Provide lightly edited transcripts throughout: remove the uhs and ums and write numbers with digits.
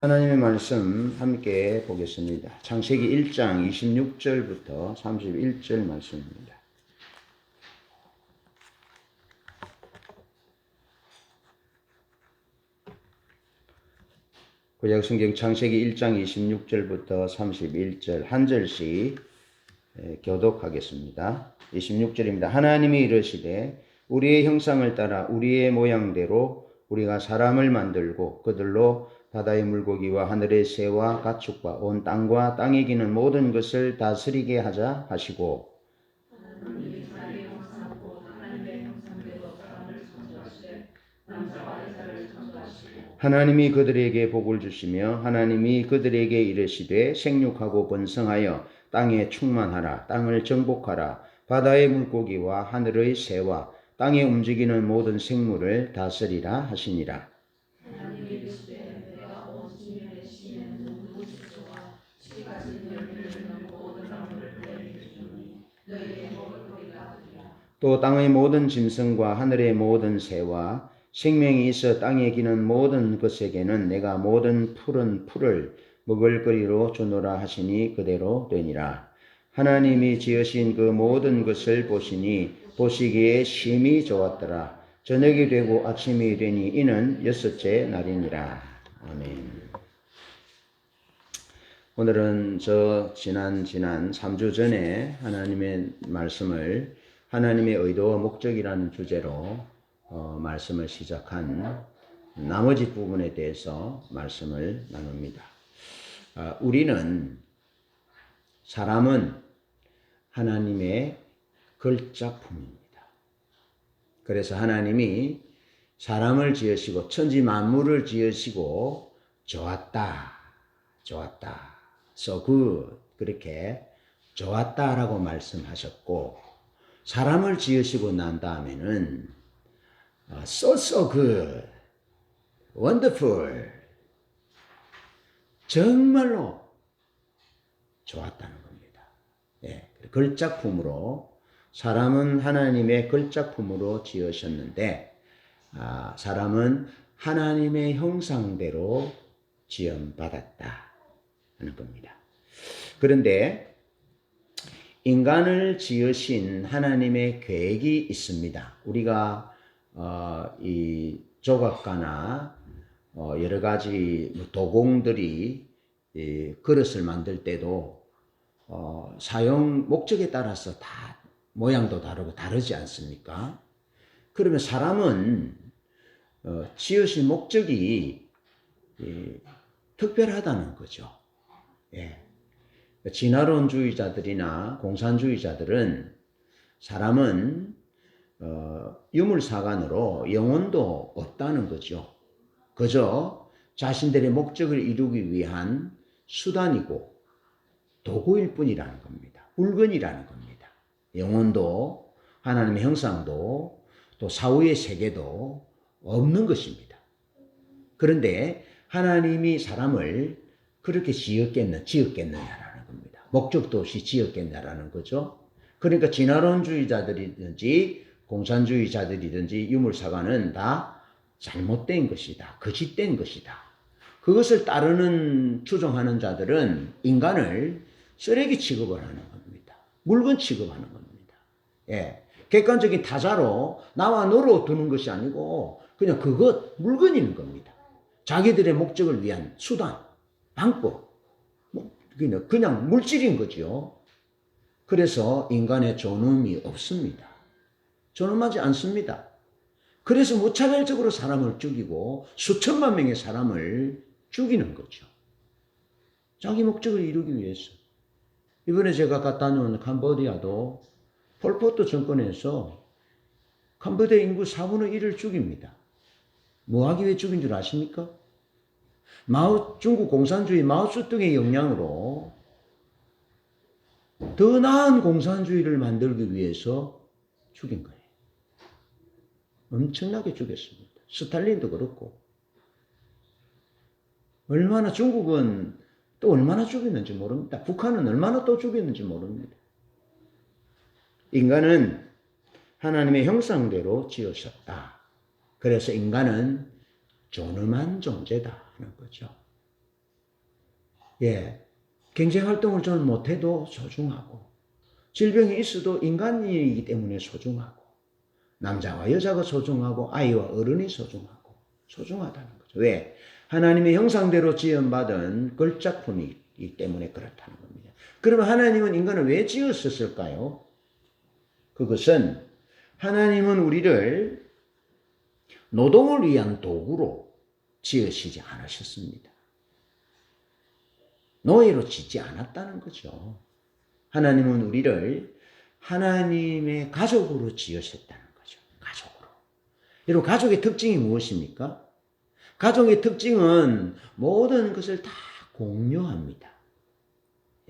하나님의 말씀 함께 보겠습니다. 창세기 1장 26절부터 31절 말씀입니다. 구약성경 창세기 1장 26절부터 31절 한 절씩 교독하겠습니다. 26절입니다. 하나님이 이르시되 우리의 형상을 따라 우리의 모양대로 우리가 사람을 만들고 그들로 바다의 물고기와 하늘의 새와 가축과 온 땅과 땅에 기는 모든 것을 다스리게 하자 하시고 하나님이 그들에게 복을 주시며 하나님이 그들에게 이르시되 생육하고 번성하여 땅에 충만하라. 땅을 정복하라. 바다의 물고기와 하늘의 새와 땅에 움직이는 모든 생물을 다스리라 하시니라. 또 땅의 모든 짐승과 하늘의 모든 새와 생명이 있어 땅에 기는 모든 것에게는 내가 모든 푸른 풀을 먹을거리로 주노라 하시니 그대로 되니라. 하나님이 지으신 그 모든 것을 보시니 보시기에 심히 좋았더라. 저녁이 되고 아침이 되니 이는 여섯째 날이니라. 아멘. 오늘은 지난 3주 전에 하나님의 말씀을 하나님의 의도와 목적이라는 주제로 말씀을 시작한 나머지 부분에 대해서 말씀을 나눕니다. 사람은 하나님의 걸작품입니다. 그래서 하나님이 사람을 지으시고 천지 만물을 지으시고 좋았다. So good. 그렇게 좋았다라고 말씀하셨고 사람을 지으시고 난 다음에는 so good, wonderful, 정말로 좋았다는 겁니다. 예, 걸작품으로 사람은 하나님의 걸작품으로 지으셨는데 사람은 하나님의 형상대로 지음받았다 하는 겁니다. 그런데 인간을 지으신 하나님의 계획이 있습니다. 우리가 이 조각가나 여러 가지 도공들이 그릇을 만들 때도 사용 목적에 따라서 다 모양도 다르고 다르지 않습니까? 그러면 사람은 지으신 목적이 특별하다는 거죠. 예. 진화론주의자들이나 공산주의자들은 사람은 유물사관으로 영혼도 없다는 거죠. 그저 자신들의 목적을 이루기 위한 수단이고 도구일 뿐이라는 겁니다. 물건이라는 겁니다. 영혼도 하나님의 형상도 또 사후의 세계도 없는 것입니다. 그런데 하나님이 사람을 그렇게 지었겠느냐라는 겁니다. 목적도 없이 지었겠냐라는 거죠. 그러니까 진화론주의자들이든지 공산주의자들이든지 유물사관은 다 잘못된 것이다. 거짓된 것이다. 그것을 따르는 추종하는 자들은 인간을 쓰레기 취급을 하는 겁니다. 물건 취급하는 겁니다. 예. 객관적인 타자로 나와 너로 두는 것이 아니고 그냥 물건인 겁니다. 자기들의 목적을 위한 수단, 방법, 그냥 물질인 거죠. 그래서 인간의 존엄이 없습니다. 존엄하지 않습니다. 그래서 무차별적으로 사람을 죽이고 수천만 명의 사람을 죽이는 거죠. 자기 목적을 이루기 위해서. 이번에 제가 갔다 온 캄보디아도 폴포트 정권에서 캄보디아 인구 4분의 1을 죽입니다. 뭐 하기 위해 죽인 줄 아십니까? 중국 공산주의 마오쩌둥의 영향으로 더 나은 공산주의를 만들기 위해서 죽인 거예요. 엄청나게 죽였습니다. 스탈린도 그렇고. 중국은 또 얼마나 죽였는지 모릅니다. 북한은 얼마나 또 죽였는지 모릅니다. 인간은 하나님의 형상대로 지으셨다. 그래서 인간은 존엄한 존재다 하는 거죠. 예, 경제활동을 좀 못해도 소중하고, 질병이 있어도 인간이기 때문에 소중하고, 남자와 여자가 소중하고, 아이와 어른이 소중하고, 소중하다는 거죠. 왜? 하나님의 형상대로 지음받은 걸작품이기 때문에 그렇다는 겁니다. 그러면 하나님은 인간을 왜 지으셨을까요? 그것은 하나님은 우리를 노동을 위한 도구로 지으시지 않으셨습니다. 노예로 짓지 않았다는 거죠. 하나님은 우리를 하나님의 가족으로 지으셨다는 거죠. 가족으로. 여러분, 가족의 특징이 무엇입니까? 가족의 특징은 모든 것을 다 공유합니다.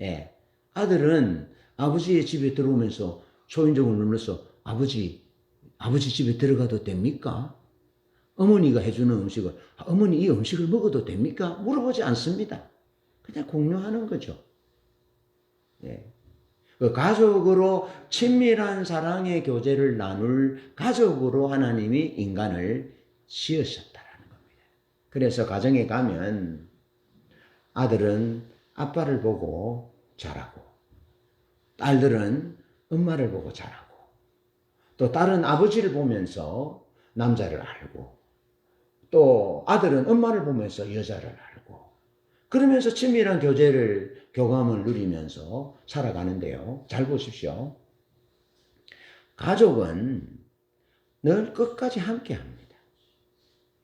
예. 아들은 아버지의 집에 들어오면서 초인종을 눌러서 아버지 집에 들어가도 됩니까? 어머니가 해주는 음식을 어머니 이 음식을 먹어도 됩니까? 물어보지 않습니다. 그냥 공유하는 거죠. 예. 그 가족으로 친밀한 사랑의 교제를 나눌 가족으로 하나님이 인간을 지으셨다라는 겁니다. 그래서 가정에 가면 아들은 아빠를 보고 자라고, 딸들은 엄마를 보고 자라고, 또 딸은 아버지를 보면서 남자를 알고, 또 아들은 엄마를 보면서 여자를 알고, 그러면서 친밀한 교감을 누리면서 살아가는데요. 잘 보십시오. 가족은 늘 끝까지 함께 합니다.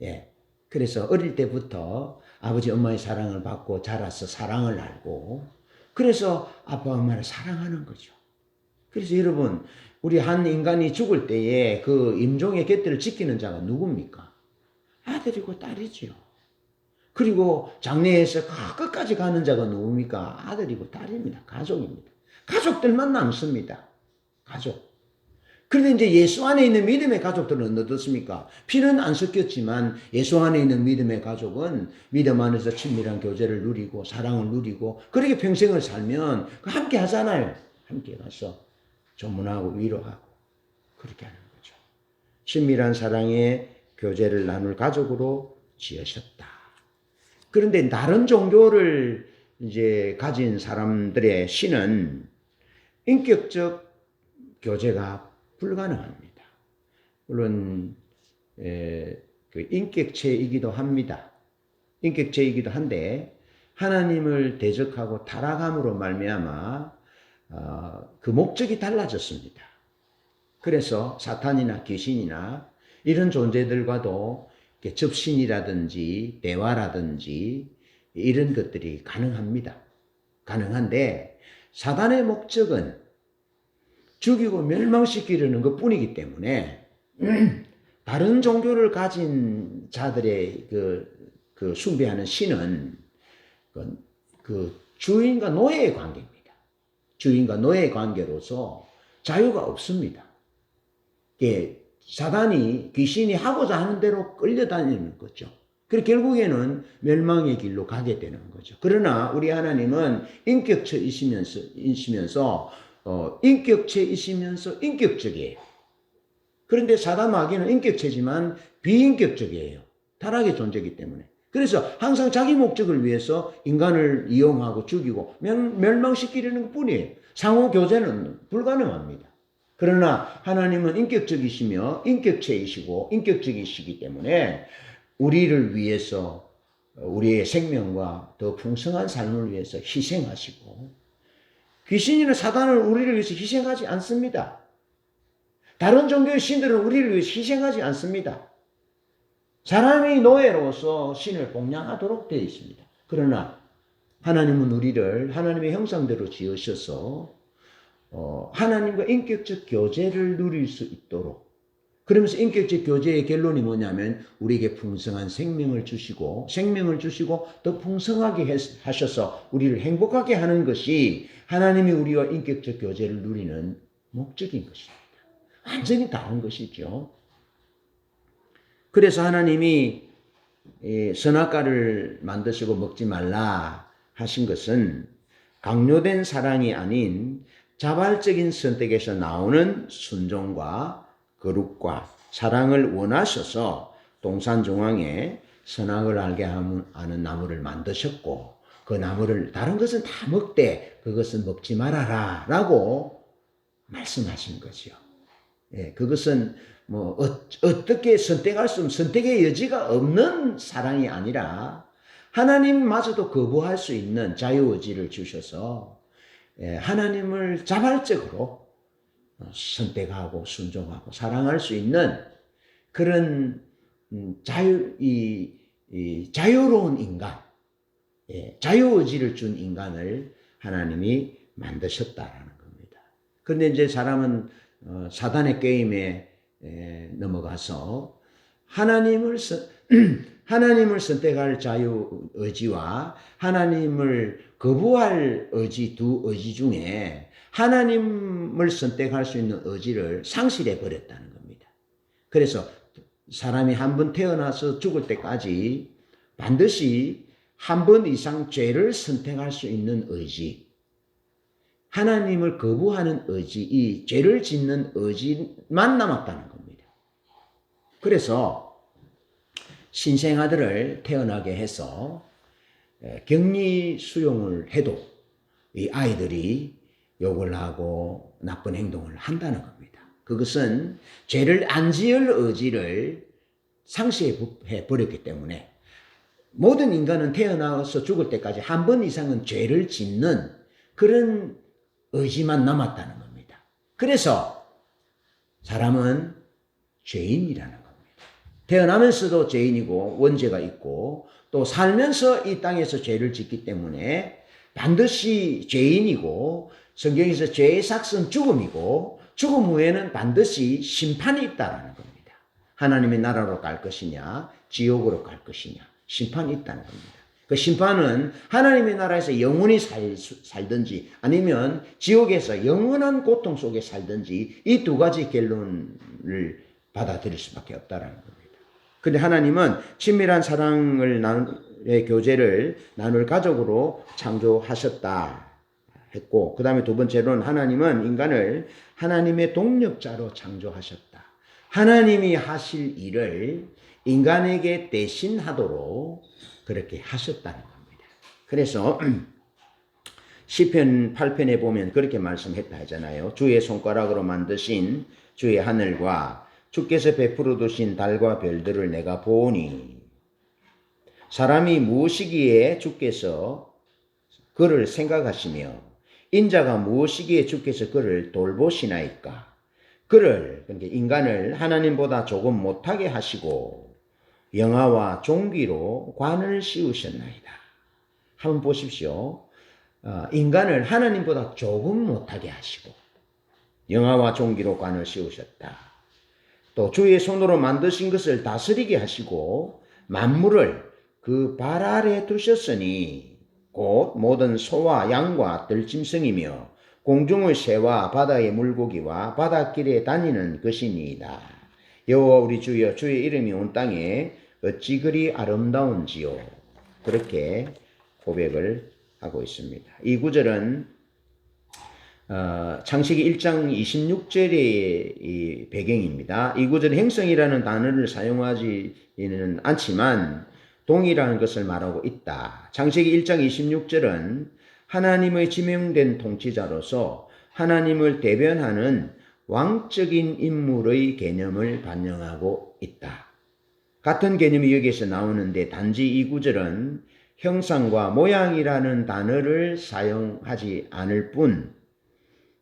예. 그래서 어릴 때부터 아버지 엄마의 사랑을 받고 자라서 사랑을 알고, 그래서 아빠 엄마를 사랑하는 거죠. 그래서 여러분, 우리 한 인간이 죽을 때에 그 임종의 곁들을 지키는 자가 누굽니까? 아들이고 딸이지요. 그리고 장례에서 끝까지 가는 자가 누굽니까? 아들이고 딸입니다. 가족입니다. 가족들만 남습니다. 가족. 그런데 이제 예수 안에 있는 믿음의 가족들은 어떻습니까? 피는 안 섞였지만 예수 안에 있는 믿음의 가족은 믿음 안에서 친밀한 교제를 누리고 사랑을 누리고 그렇게 평생을 살면 함께 하잖아요. 함께 가서 조문하고 위로하고 그렇게 하는 거죠. 친밀한 사랑의 교제를 나눌 가족으로 지으셨다. 그런데 다른 종교를 이제 가진 사람들의 신은 인격적 교제가 불가능합니다. 물론 그 인격체이기도 합니다. 인격체이기도 한데 하나님을 대적하고 타락함으로 말미암아 그 목적이 달라졌습니다. 그래서 사탄이나 귀신이나 이런 존재들과도 접신이라든지 대화라든지 이런 것들이 가능합니다. 가능한데 사단의 목적은 죽이고 멸망시키려는 것뿐이기 때문에 다른 종교를 가진 자들의 그 숭배하는 신은 그 주인과 노예의 관계입니다. 주인과 노예의 관계로서 자유가 없습니다. 사단이 귀신이 하고자 하는 대로 끌려다니는 거죠. 그리고 결국에는 멸망의 길로 가게 되는 거죠. 그러나 우리 하나님은 인격체이시면서 인격적이에요. 그런데 사단 마귀는 인격체지만 비인격적이에요. 타락의 존재이기 때문에. 그래서 항상 자기 목적을 위해서 인간을 이용하고 죽이고 멸망시키려는 것뿐이에요. 상호 교제는 불가능합니다. 그러나 하나님은 인격적이시며 인격체이시고 인격적이시기 때문에 우리를 위해서 우리의 생명과 더 풍성한 삶을 위해서 희생하시고 귀신이나 사단은 우리를 위해서 희생하지 않습니다. 다른 종교의 신들은 우리를 위해서 희생하지 않습니다. 사람이 노예로서 신을 봉양하도록 되어 있습니다. 그러나 하나님은 우리를 하나님의 형상대로 지으셔서 하나님과 인격적 교제를 누릴 수 있도록 그러면서 인격적 교제의 결론이 뭐냐면 우리에게 풍성한 생명을 주시고 더 풍성하게 하셔서 우리를 행복하게 하는 것이 하나님이 우리와 인격적 교제를 누리는 목적인 것입니다. 완전히 다른 것이죠. 그래서 하나님이 선악과를 만드시고 먹지 말라 하신 것은 강요된 사랑이 아닌 자발적인 선택에서 나오는 순종과 거룩과 사랑을 원하셔서 동산 중앙에 선악을 알게 하는 나무를 만드셨고 그 나무를 다른 것은 다 먹되 그것은 먹지 말아라 라고 말씀하신 거죠. 예, 그것은 뭐 어떻게 선택할 수 없는 선택의 여지가 없는 사랑이 아니라 하나님마저도 거부할 수 있는 자유의지를 주셔서 하나님을 자발적으로 선택하고 순종하고 사랑할 수 있는 그런 자유로운 인간, 자유의지를 준 인간을 하나님이 만드셨다라는 겁니다. 그런데 이제 사람은 사단의 게임에 넘어가서 하나님을 선택할 자유의지와 하나님을 거부할 의지, 두 의지 중에 하나님을 선택할 수 있는 의지를 상실해 버렸다는 겁니다. 그래서 사람이 한 번 태어나서 죽을 때까지 반드시 한 번 이상 죄를 선택할 수 있는 의지, 하나님을 거부하는 의지, 이 죄를 짓는 의지만 남았다는 겁니다. 그래서 신생아들을 태어나게 해서 격리 수용을 해도 이 아이들이 욕을 하고 나쁜 행동을 한다는 겁니다. 그것은 죄를 안 지을 의지를 상실해 버렸기 때문에 모든 인간은 태어나서 죽을 때까지 한 번 이상은 죄를 짓는 그런 의지만 남았다는 겁니다. 그래서 사람은 죄인이라는 겁니다. 태어나면서도 죄인이고 원죄가 있고 또 살면서 이 땅에서 죄를 짓기 때문에 반드시 죄인이고 성경에서 죄의 삭은 죽음이고 죽음 후에는 반드시 심판이 있다는 겁니다. 하나님의 나라로 갈 것이냐 지옥으로 갈 것이냐 심판이 있다는 겁니다. 그 심판은 하나님의 나라에서 영원히 살든지 아니면 지옥에서 영원한 고통 속에 살든지 이 두 가지 결론을 받아들일 수밖에 없다는 겁니다. 그런데 하나님은 친밀한 사랑의 교제를 나눌 가족으로 창조하셨다 했고, 그 다음에 두 번째로는 하나님은 인간을 하나님의 동력자로 창조하셨다. 하나님이 하실 일을 인간에게 대신하도록 그렇게 하셨다는 겁니다. 그래서 시편 8편에 보면 그렇게 말씀했다 하잖아요. 주의 손가락으로 만드신 주의 하늘과 주께서 베풀어 두신 달과 별들을 내가 보니 사람이 무엇이기에 주께서 그를 생각하시며 인자가 무엇이기에 주께서 그를 돌보시나이까. 그를, 그러니까 인간을 하나님보다 조금 못하게 하시고 영화와 종기로 관을 씌우셨나이다. 한번 보십시오. 인간을 하나님보다 조금 못하게 하시고 영화와 종기로 관을 씌우셨다. 또 주의 손으로 만드신 것을 다스리게 하시고 만물을 그 발 아래 두셨으니 곧 모든 소와 양과 들짐승이며 공중의 새와 바다의 물고기와 바닷길에 다니는 것이니이다. 여호와 우리 주여, 주의 이름이 온 땅에 어찌 그리 아름다운지요. 그렇게 고백을 하고 있습니다. 이 구절은 창세기 1장 26절의 배경입니다. 이 구절은 행성이라는 단어를 사용하지는 않지만 동일한 것을 말하고 있다. 창세기 1장 26절은 하나님의 지명된 통치자로서 하나님을 대변하는 왕적인 인물의 개념을 반영하고 있다. 같은 개념이 여기에서 나오는데 단지 이 구절은 형상과 모양이라는 단어를 사용하지 않을 뿐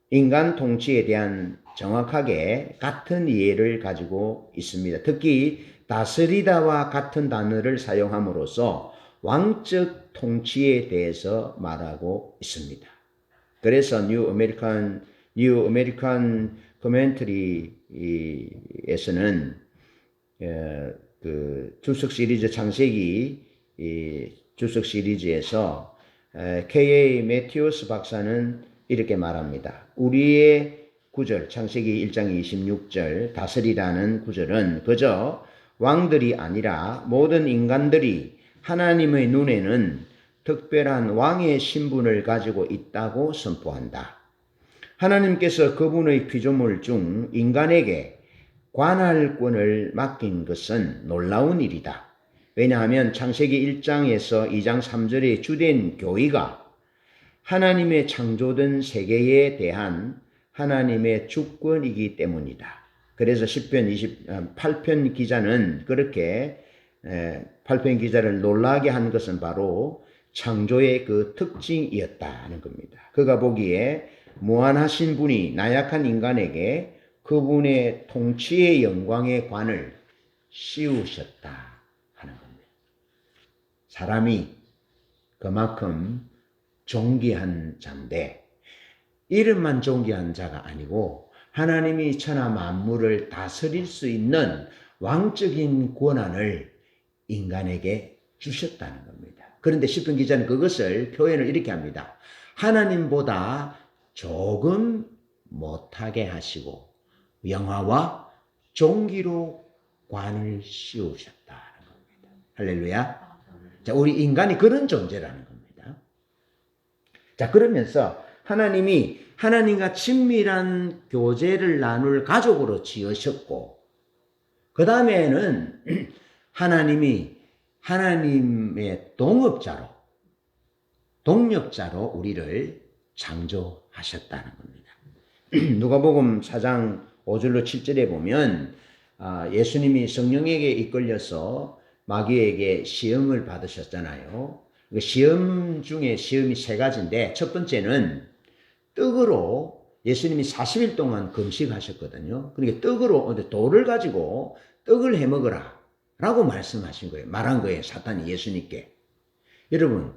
인간 통치에 대한 정확하게 같은 이해를 가지고 있습니다. 특히 다스리다와 같은 단어를 사용함으로써 왕적 통치에 대해서 말하고 있습니다. 그래서 뉴 아메리칸 코멘터리에서는 그 주석 시리즈 창세기 주석 시리즈에서 K.A. 매튜스 박사는 이렇게 말합니다. 우리의 구절, 창세기 1장 26절 다스리라는 구절은 그저 왕들이 아니라 모든 인간들이 하나님의 눈에는 특별한 왕의 신분을 가지고 있다고 선포한다. 하나님께서 그분의 피조물 중 인간에게 관할권을 맡긴 것은 놀라운 일이다. 왜냐하면 창세기 1장에서 2장 3절의 주된 교의가 하나님의 창조된 세계에 대한 하나님의 주권이기 때문이다. 그래서 10편 28편 기자는 그렇게 8편 기자를 놀라게 한 것은 바로 창조의 그 특징이었다는 겁니다. 그가 보기에 무한하신 분이 나약한 인간에게 그분의 통치의 영광의 관을 씌우셨다 하는 겁니다. 사람이 그만큼 존귀한 자인데 이름만 존귀한 자가 아니고 하나님이 천하 만물을 다스릴 수 있는 왕적인 권한을 인간에게 주셨다는 겁니다. 그런데 시편 기자는 그것을 표현을 이렇게 합니다. 하나님보다 조금 못하게 하시고 영화와 종기로 관을 씌우셨다는 겁니다. 할렐루야. 자, 우리 인간이 그런 존재라는 겁니다. 자, 그러면서 하나님이 하나님과 친밀한 교제를 나눌 가족으로 지으셨고, 그 다음에는 하나님이 하나님의 동역자로 우리를 창조하셨다는 겁니다. 누가복음 4장 5절로 7절에 보면 예수님이 성령에게 이끌려서 마귀에게 시험을 받으셨잖아요. 시험 중에 시험이 세 가지인데 첫 번째는 떡으로 예수님이 40일 동안 금식하셨거든요. 그러니까 떡으로 돌을 가지고 떡을 해 먹으라 라고 말씀하신 거예요. 말한 거예요. 사탄이 예수님께. 여러분,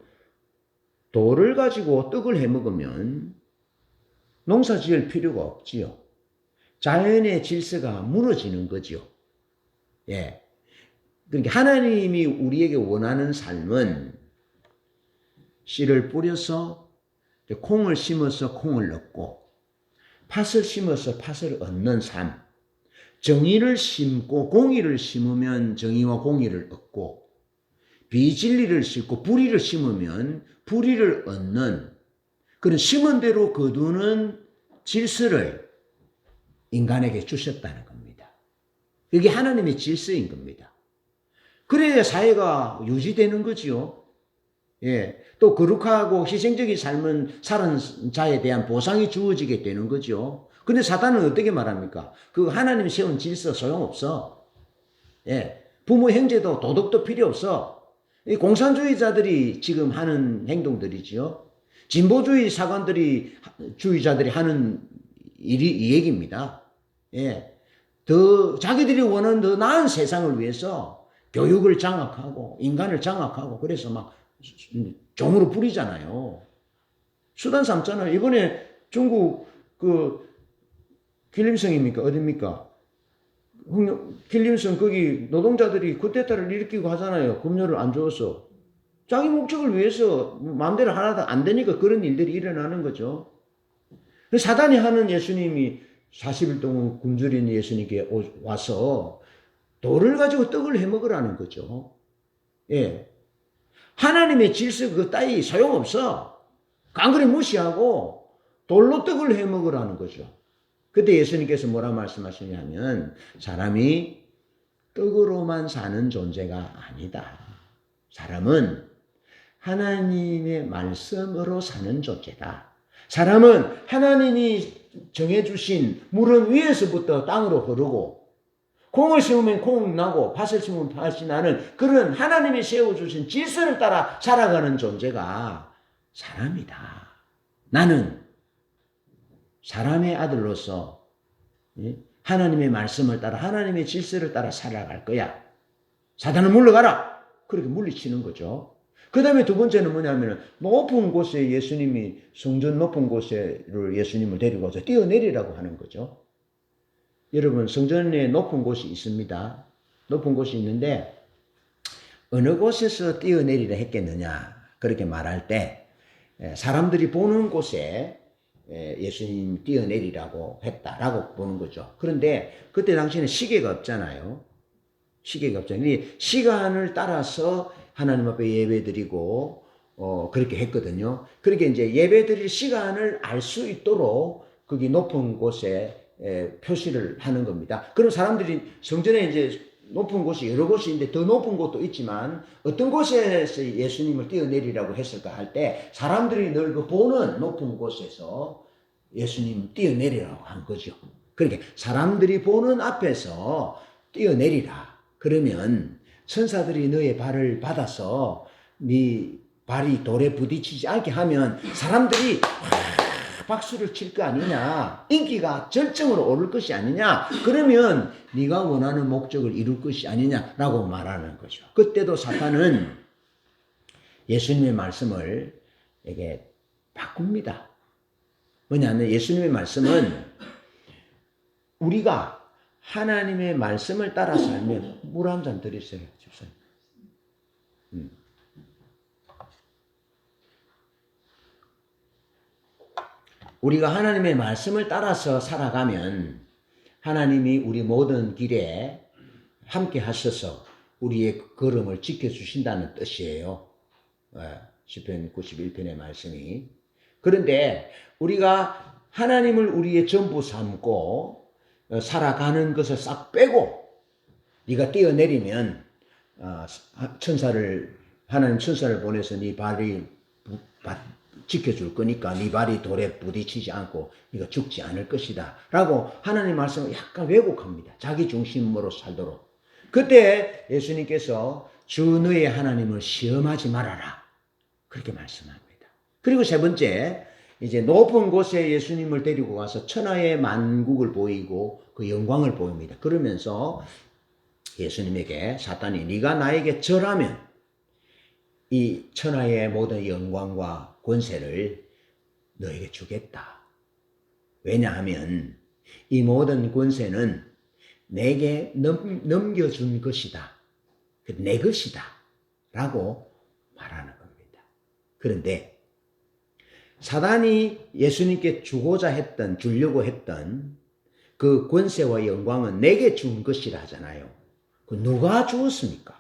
돌을 가지고 떡을 해 먹으면 농사 지을 필요가 없지요. 자연의 질서가 무너지는 거죠. 예. 그러니까 하나님이 우리에게 원하는 삶은 씨를 뿌려서 콩을 심어서 콩을 얻고 팥을 심어서 팥을 얻는 삶, 정의를 심고 공의를 심으면 정의와 공의를 얻고 비진리를 심고 불의를 심으면 불의를 얻는 그런 심은 대로 거두는 질서를 인간에게 주셨다는 겁니다. 이게 하나님의 질서인 겁니다. 그래야 사회가 유지되는 거지요. 예. 또 거룩하고 희생적인 삶은 사는 자에 대한 보상이 주어지게 되는 거죠. 근데 사탄은 어떻게 말합니까? 그 하나님 세운 질서 소용없어. 예. 부모 형제도 도덕도 필요 없어. 이 공산주의자들이 지금 하는 행동들이지요. 진보주의 주의자들이 하는 일이 이 얘기입니다. 예. 자기들이 원하는 더 나은 세상을 위해서 교육을 장악하고 인간을 장악하고 그래서 막 종으로 부리잖아요. 수단 삼잖아요. 이번에 중국 길림성입니까? 어딥니까? 길림성 거기 노동자들이 쿠데타를 일으키고 하잖아요. 급료를 안 줘서. 자기 목적을 위해서 마음대로 하나도 안 되니까 그런 일들이 일어나는 거죠. 사단이 하는 예수님이 40일 동안 굶주린 예수님께 와서 돌을 가지고 떡을 해 먹으라는 거죠. 예. 하나님의 질서 그 따위 소용없어. 깡그리 무시하고 돌로 떡을 해 먹으라는 거죠. 그때 예수님께서 뭐라 말씀하시냐면 사람이 떡으로만 사는 존재가 아니다. 사람은 하나님의 말씀으로 사는 존재다. 사람은 하나님이 정해주신 물은 위에서부터 땅으로 흐르고 콩을 심으면 콩 나고 팥을 심으면 팥이 나는 그런 하나님이 세워주신 질서를 따라 살아가는 존재가 사람이다. 나는 사람의 아들로서 하나님의 말씀을 따라 하나님의 질서를 따라 살아갈 거야. 사단은 물러가라. 그렇게 물리치는 거죠. 그 다음에 두 번째는 뭐냐면 높은 곳에 예수님이 성전 높은 곳에를 예수님을 데리고 와서 뛰어내리라고 하는 거죠. 여러분 성전에 높은 곳이 있습니다. 높은 곳이 있는데 어느 곳에서 뛰어내리라 했겠느냐 그렇게 말할 때 사람들이 보는 곳에 예수님 뛰어내리라고 했다라고 보는 거죠. 그런데 그때 당시에는 시계가 없잖아요. 시계가 없잖아요. 시간을 따라서 하나님 앞에 예배드리고 그렇게 했거든요. 그렇게 이제 예배드릴 시간을 알 수 있도록 거기 높은 곳에 표시를 하는 겁니다. 그럼 사람들이 성전에 이제 높은 곳이 여러 곳이 있는데 더 높은 곳도 있지만 어떤 곳에서 예수님을 뛰어내리라고 했을까 할 때 사람들이 늘 그 보는 높은 곳에서 예수님 뛰어내리라고 한 거죠. 그러니까 사람들이 보는 앞에서 뛰어내리라. 그러면 천사들이 너의 발을 받아서 네 발이 돌에 부딪히지 않게 하면 사람들이 박수를 칠 거 아니냐, 인기가 절정으로 오를 것이 아니냐, 그러면 네가 원하는 목적을 이룰 것이 아니냐라고 말하는 거죠. 그때도 사탄은 예수님의 말씀을 이게 바꿉니다. 뭐냐면 예수님의 말씀은 우리가 하나님의 말씀을 따라 살면 물 한 잔 드리세요, 집사님. 우리가 하나님의 말씀을 따라서 살아가면 하나님이 우리 모든 길에 함께 하셔서 우리의 걸음을 지켜주신다는 뜻이에요. 시편 91편의 말씀이. 그런데 우리가 하나님을 우리의 전부 삼고 살아가는 것을 싹 빼고 네가 뛰어내리면 하나님 천사를 보내서 네 발이 지켜줄 거니까 네 발이 돌에 부딪히지 않고 네가 죽지 않을 것이다 라고 하나님 말씀을 약간 왜곡합니다. 자기 중심으로 살도록. 그때 예수님께서 주 너의 하나님을 시험하지 말아라 그렇게 말씀합니다. 그리고 세 번째, 이제 높은 곳에 예수님을 데리고 가서 천하의 만국을 보이고 그 영광을 보입니다. 그러면서 예수님에게 사탄이 네가 나에게 절하면 이 천하의 모든 영광과 권세를 너에게 주겠다. 왜냐하면 이 모든 권세는 내게 넘겨준 것이다. 내 것이다. 라고 말하는 겁니다. 그런데 사단이 예수님께 주려고 했던 그 권세와 영광은 내게 준 것이라 하잖아요. 그 누가 주었습니까?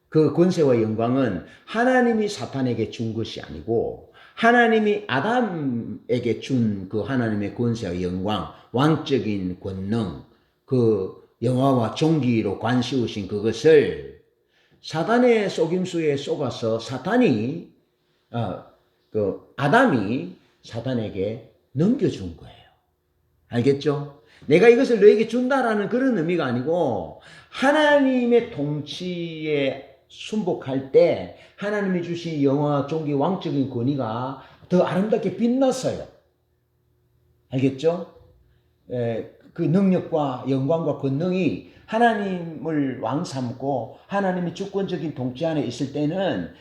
그 권세와 영광은 하나님이 사탄에게 준 것이 아니고 하나님이 아담에게 준 그 하나님의 권세와 영광, 왕적인 권능, 그 영화와 종기로 관씌우신 그것을 사단의 속임수에 속아서 아담이 사단에게 넘겨준 거예요. 알겠죠? 내가 이것을 너에게 준다라는 그런 의미가 아니고 하나님의 통치에 순복할 때 하나님이 주신 영화, 종기, 왕적인 권위가 더 아름답게 빛났어요. 알겠죠? 그 능력과 영광과 권능이 하나님을 왕 삼고 하나님이 주권적인 통치 안에 있을 때는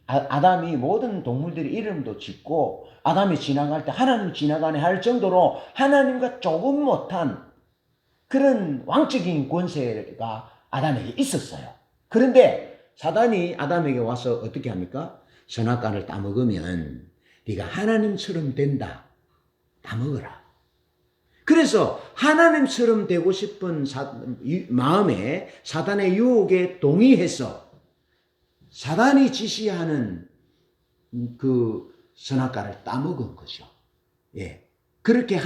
아담이 모든 동물들의 이름도 짓고 아담이 지나갈 때 하나님 지나가네 할 정도로 하나님과 조금 못한 그런 왕적인 권세가 아담에게 있었어요. 그런데 사단이 아담에게 와서 어떻게 합니까? 선악과를 따먹으면 네가 하나님처럼 된다. 따먹어라. 그래서 하나님처럼 되고 싶은 마음에 사단의 유혹에 동의해서 사단이 지시하는 그 선악과를 따먹은 거죠. 예. 그렇게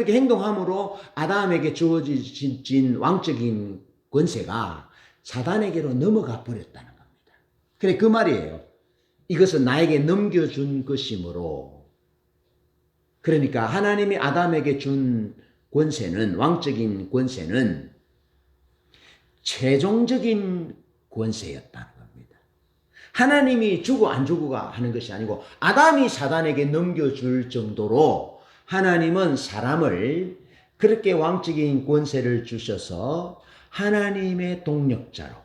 행동함으로 아담에게 주어진 왕적인 권세가 사단에게로 넘어가 버렸다는 겁니다. 그래, 그 말이에요. 이것은 나에게 넘겨준 것이므로. 그러니까 하나님이 아담에게 준 권세는, 왕적인 권세는 최종적인 권세였다는 겁니다. 하나님이 주고 안 주고가 하는 것이 아니고 아담이 사단에게 넘겨줄 정도로 하나님은 사람을 그렇게 왕적인 권세를 주셔서 하나님의 동력자로,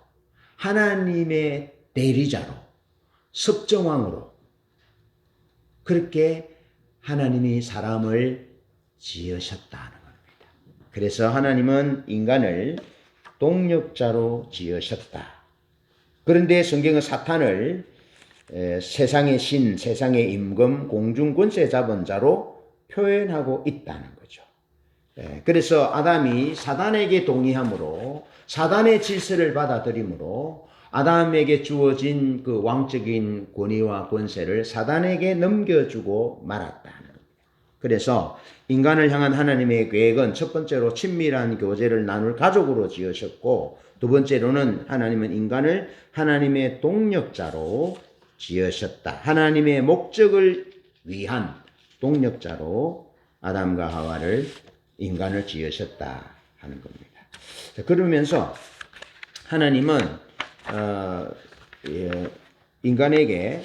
하나님의 대리자로, 섭정왕으로 그렇게 하나님이 사람을 지으셨다는 겁니다. 그래서 하나님은 인간을 동력자로 지으셨다. 그런데 성경은 사탄을 세상의 신, 세상의 임금, 공중 권세 잡은 자로 표현하고 있다는 거죠. 그래서 아담이 사단에게 동의함으로 사단의 질서를 받아들이므로 아담에게 주어진 그 왕적인 권위와 권세를 사단에게 넘겨주고 말았다는 겁니다. 그래서 인간을 향한 하나님의 계획은 첫 번째로 친밀한 교제를 나눌 가족으로 지으셨고, 두 번째로는 하나님은 인간을 하나님의 동력자로 지으셨다. 하나님의 목적을 위한 동력자로 아담과 하와를 인간을 지으셨다 하는 겁니다. 그러면서 하나님은 인간에게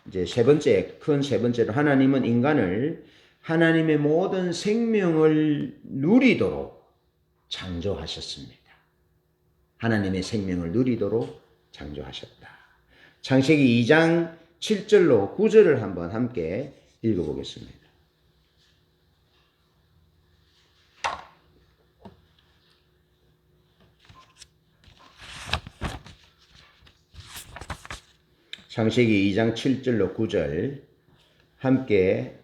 이제 큰 세 번째로 하나님은 인간을 하나님의 모든 생명을 누리도록 창조하셨습니다. 하나님의 생명을 누리도록 창조하셨다. 창세기 2장 7절로 9절을 한번 함께 읽어보겠습니다. 창세기 2장 7절로 9절 함께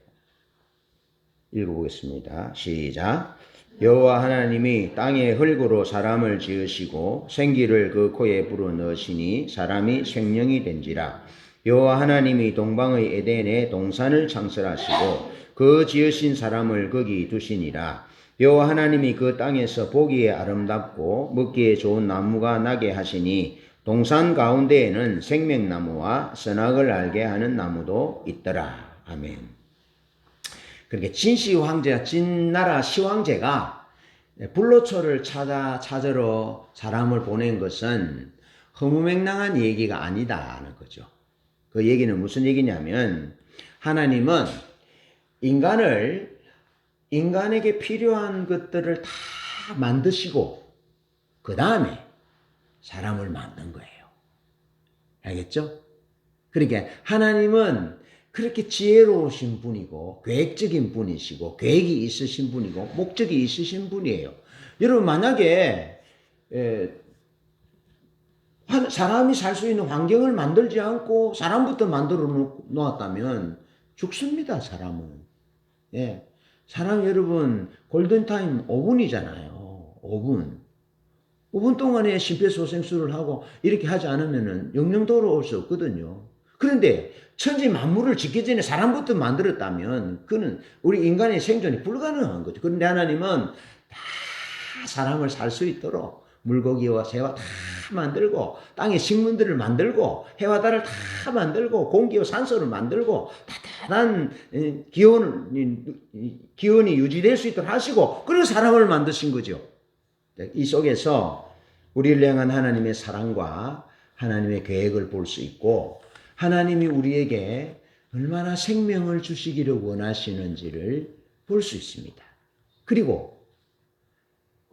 읽어보겠습니다. 시작. 여호와 하나님이 땅의 흙으로 사람을 지으시고 생기를 그 코에 불어넣으시니 사람이 생명이 된지라. 여호와 하나님이 동방의 에덴에 동산을 창설하시고 그 지으신 사람을 거기 두시니라. 여호와 하나님이 그 땅에서 보기에 아름답고 먹기에 좋은 나무가 나게 하시니 동산 가운데에는 생명나무와 선악을 알게 하는 나무도 있더라. 아멘. 그렇게 진나라 시황제가 불로초를 찾으러 사람을 보낸 것은 허무맹랑한 얘기가 아니다는 거죠. 그 얘기는 무슨 얘기냐면 하나님은 인간에게 필요한 것들을 다 만드시고 그 다음에 사람을 만든 거예요. 알겠죠? 그러니까 하나님은 그렇게 지혜로우신 분이고 계획적인 분이시고 계획이 있으신 분이고 목적이 있으신 분이에요. 여러분 만약에 사람이 살 수 있는 환경을 만들지 않고 사람부터 만들어 놓았다면 죽습니다. 사람은. 예. 사람 여러분 골든타임 5분이잖아요. 5분 동안에 심폐소생술을 하고 이렇게 하지 않으면 영영 돌아올 수 없거든요. 그런데 천지 만물을 짓기 전에 사람부터 만들었다면 그는 우리 인간의 생존이 불가능한 거죠. 그런데 하나님은 다 사람을 살 수 있도록 물고기와 새와 다 만들고 땅의 식물들을 만들고 해와 달을 다 만들고 공기와 산소를 만들고 다단한 기온이 유지될 수 있도록 하시고 그래서 사람을 만드신 거죠. 이 속에서 우리를 향한 하나님의 사랑과 하나님의 계획을 볼 수 있고 하나님이 우리에게 얼마나 생명을 주시기를 원하시는지를 볼 수 있습니다. 그리고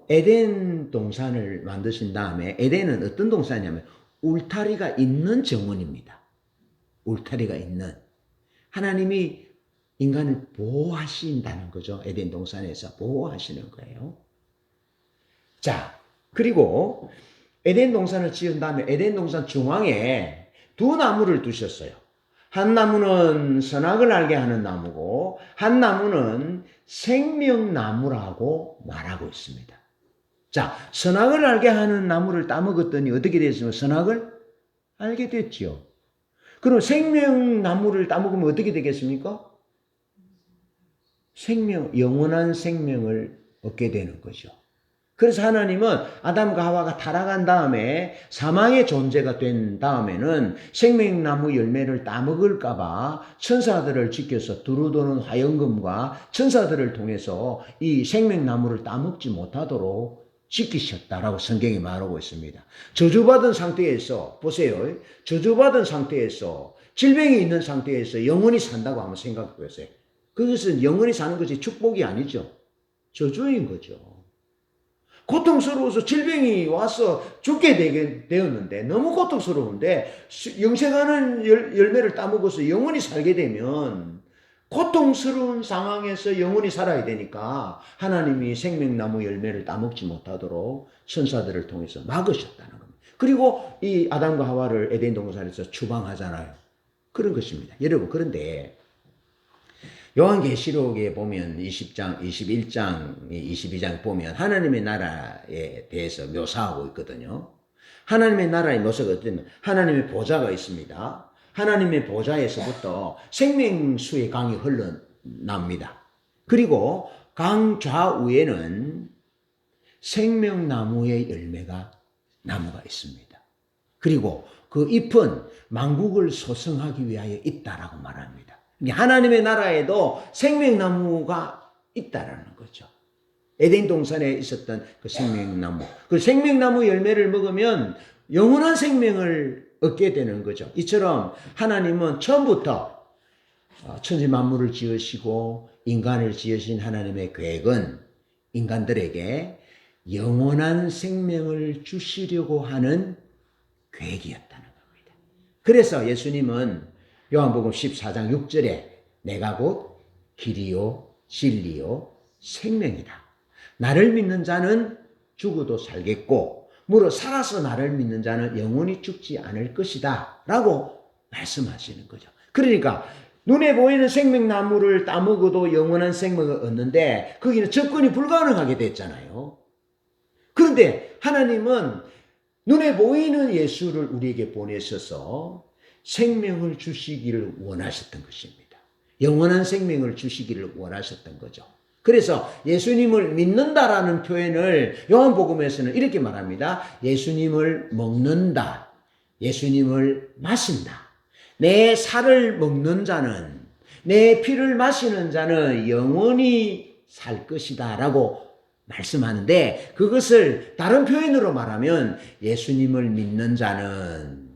에덴 동산을 만드신 다음에 에덴은 어떤 동산이냐면 울타리가 있는 정원입니다. 울타리가 있는. 하나님이 인간을 보호하신다는 거죠. 에덴 동산에서 보호하시는 거예요. 자, 그리고 에덴 동산을 지은 다음에 에덴 동산 중앙에 두 나무를 두셨어요. 한 나무는 선악을 알게 하는 나무고 한 나무는 생명나무라고 말하고 있습니다. 자, 선악을 알게 하는 나무를 따먹었더니 어떻게 됐습니까? 선악을 알게 됐죠. 그럼 생명나무를 따먹으면 어떻게 되겠습니까? 영원한 생명을 얻게 되는 거죠. 그래서 하나님은 아담과 하와가 타락한 다음에 사망의 존재가 된 다음에는 생명나무 열매를 따먹을까 봐 천사들을 지켜서 두루도는 화영금과 천사들을 통해서 이 생명나무를 따먹지 못하도록 지키셨다라고 성경이 말하고 있습니다. 저주받은 상태에서 보세요. 저주받은 상태에서 질병이 있는 상태에서 영원히 산다고 한번 생각해 보세요. 그것은 영원히 사는 것이 축복이 아니죠. 저주인 거죠. 고통스러워서 질병이 와서 죽게 되었는데 너무 고통스러운데 영생하는 열매를 따먹어서 영원히 살게 되면 고통스러운 상황에서 영원히 살아야 되니까 하나님이 생명나무 열매를 따먹지 못하도록 천사들을 통해서 막으셨다는 겁니다. 그리고 이 아담과 하와를 에덴 동산에서 추방하잖아요. 그런 것입니다. 여러분 그런데 요한계시록에 보면 20장, 21장, 22장 보면 하나님의 나라에 대해서 묘사하고 있거든요. 하나님의 나라의 묘사가 어떠냐면 하나님의 보좌가 있습니다. 하나님의 보좌에서부터 생명수의 강이 흘러납니다. 그리고 강 좌우에는 생명나무의 나무가 있습니다. 그리고 그 잎은 만국을 소성하기 위하여 있다라고 말합니다. 하나님의 나라에도 생명나무가 있다라는 거죠. 에덴 동산에 있었던 그 생명나무. 그 생명나무 열매를 먹으면 영원한 생명을 얻게 되는 거죠. 이처럼 하나님은 처음부터 천지 만물을 지으시고 인간을 지으신 하나님의 계획은 인간들에게 영원한 생명을 주시려고 하는 계획이었다는 겁니다. 그래서 예수님은 요한복음 14장 6절에 내가 곧 길이요 진리요 생명이다. 나를 믿는 자는 죽어도 살겠고 무릇 살아서 나를 믿는 자는 영원히 죽지 않을 것이다 라고 말씀하시는 거죠. 그러니까 눈에 보이는 생명나무를 따먹어도 영원한 생명을 얻는데 거기는 접근이 불가능하게 됐잖아요. 그런데 하나님은 눈에 보이는 예수를 우리에게 보내셔서 생명을 주시기를 원하셨던 것입니다. 영원한 생명을 주시기를 원하셨던 거죠. 그래서 예수님을 믿는다라는 표현을 요한복음에서는 이렇게 말합니다. 예수님을 먹는다. 예수님을 마신다. 내 살을 먹는 자는, 내 피를 마시는 자는 영원히 살 것이다 라고 말씀하는데, 그것을 다른 표현으로 말하면 예수님을 믿는 자는,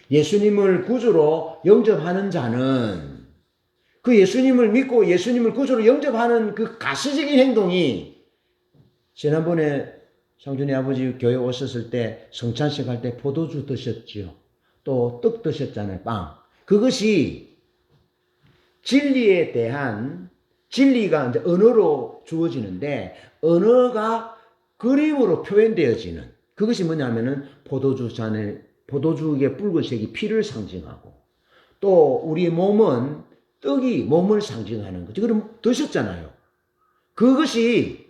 예수님을 구주로 영접하는 자는, 그 예수님을 믿고 예수님을 구주로 영접하는 그 가시적인 행동이, 지난번에 상준이 아버지 교회 오셨을 때 성찬식 할 때 포도주 드셨죠. 또 떡 드셨잖아요. 빵. 그것이 진리에 대한, 진리가 이제 언어로 주어지는데 언어가 그림으로 표현되어지는, 그것이 뭐냐면은 포도주 잔에, 포도주의 붉은색이 피를 상징하고, 또 우리 몸은 떡이 몸을 상징하는 거죠. 그럼 드셨잖아요. 그것이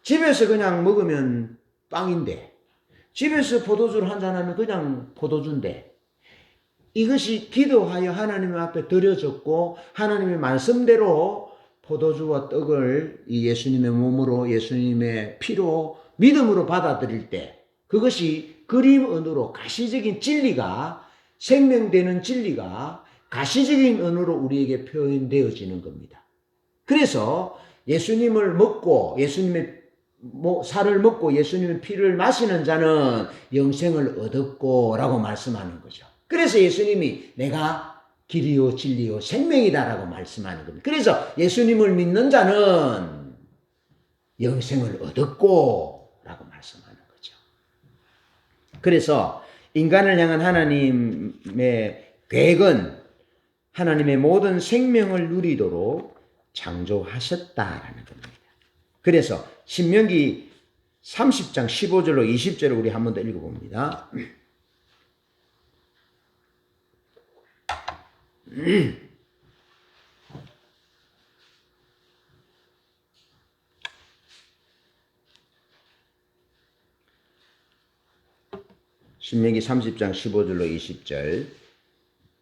집에서 그냥 먹으면 빵인데, 집에서 포도주를 한잔하면 그냥 포도주인데, 이것이 기도하여 하나님 앞에 드려졌고 하나님의 말씀대로 포도주와 떡을 이 예수님의 몸으로, 예수님의 피로 믿음으로 받아들일 때, 그것이 그림 언어로 가시적인 진리가, 생명되는 진리가 가시적인 언어로 우리에게 표현되어지는 겁니다. 그래서 예수님을 먹고 예수님의 살을 먹고 예수님의 피를 마시는 자는 영생을 얻었고 라고 말씀하는 거죠. 그래서 예수님이 내가 길이요 진리요 생명이다라고 말씀하는 겁니다. 그래서 예수님을 믿는 자는 영생을 얻었고 라고 말씀하는 거죠. 그래서 인간을 향한 하나님의 계획은 하나님의 모든 생명을 누리도록 창조하셨다라는 겁니다. 그래서 신명기 30장 15절로 20절을 우리 한 번 더 읽어봅니다. 신명기 30장 15절로 20절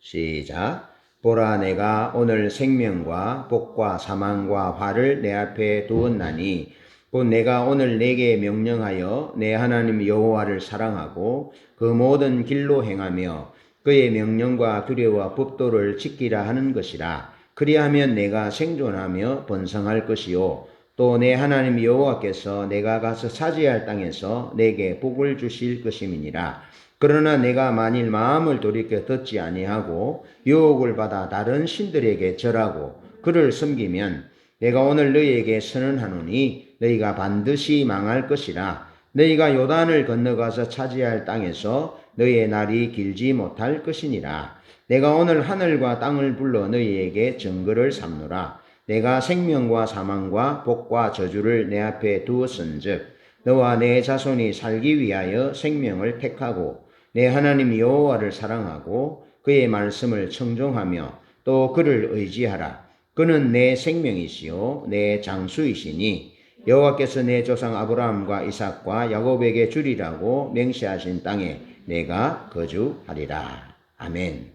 시작. 보라, 내가 오늘 생명과 복과 사망과 화를 내 앞에 두었나니 곧 내가 오늘 내게 명령하여 내 하나님 여호와를 사랑하고 그 모든 길로 행하며 그의 명령과 규례와 법도를 지키라 하는 것이라. 그리하면 내가 생존하며 번성할 것이요 또 내 하나님 여호와께서 내가 가서 차지할 땅에서 내게 복을 주실 것임이니라. 그러나 내가 만일 마음을 돌이켜 듣지 아니하고 유혹을 받아 다른 신들에게 절하고 그를 섬기면 내가 오늘 너희에게 선언하노니 너희가 반드시 망할 것이라. 너희가 요단을 건너가서 차지할 땅에서 너희의 날이 길지 못할 것이니라. 내가 오늘 하늘과 땅을 불러 너희에게 증거를 삼노라. 내가 생명과 사망과 복과 저주를 내 앞에 두었은즉 너와 내 자손이 살기 위하여 생명을 택하고 내 하나님 여호와를 사랑하고 그의 말씀을 청종하며 또 그를 의지하라. 그는 내 생명이시요 내 장수이시니 여호와께서 내 조상 아브라함과 이삭과 야곱에게 주리라고 맹세하신 땅에 내가 거주하리라. 아멘.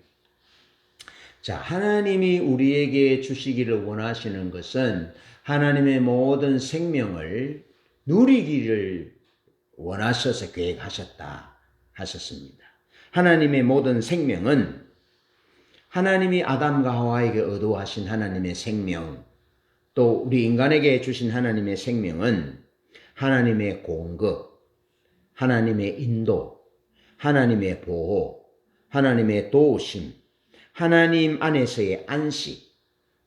자, 하나님이 우리에게 주시기를 원하시는 것은 하나님의 모든 생명을 누리기를 원하셔서 계획하셨다 하셨습니다. 하나님의 모든 생명은 하나님이 아담과 하와에게 의도하신 하나님의 생명, 또 우리 인간에게 주신 하나님의 생명은 하나님의 공급, 하나님의 인도, 하나님의 보호, 하나님의 도우심, 하나님 안에서의 안식,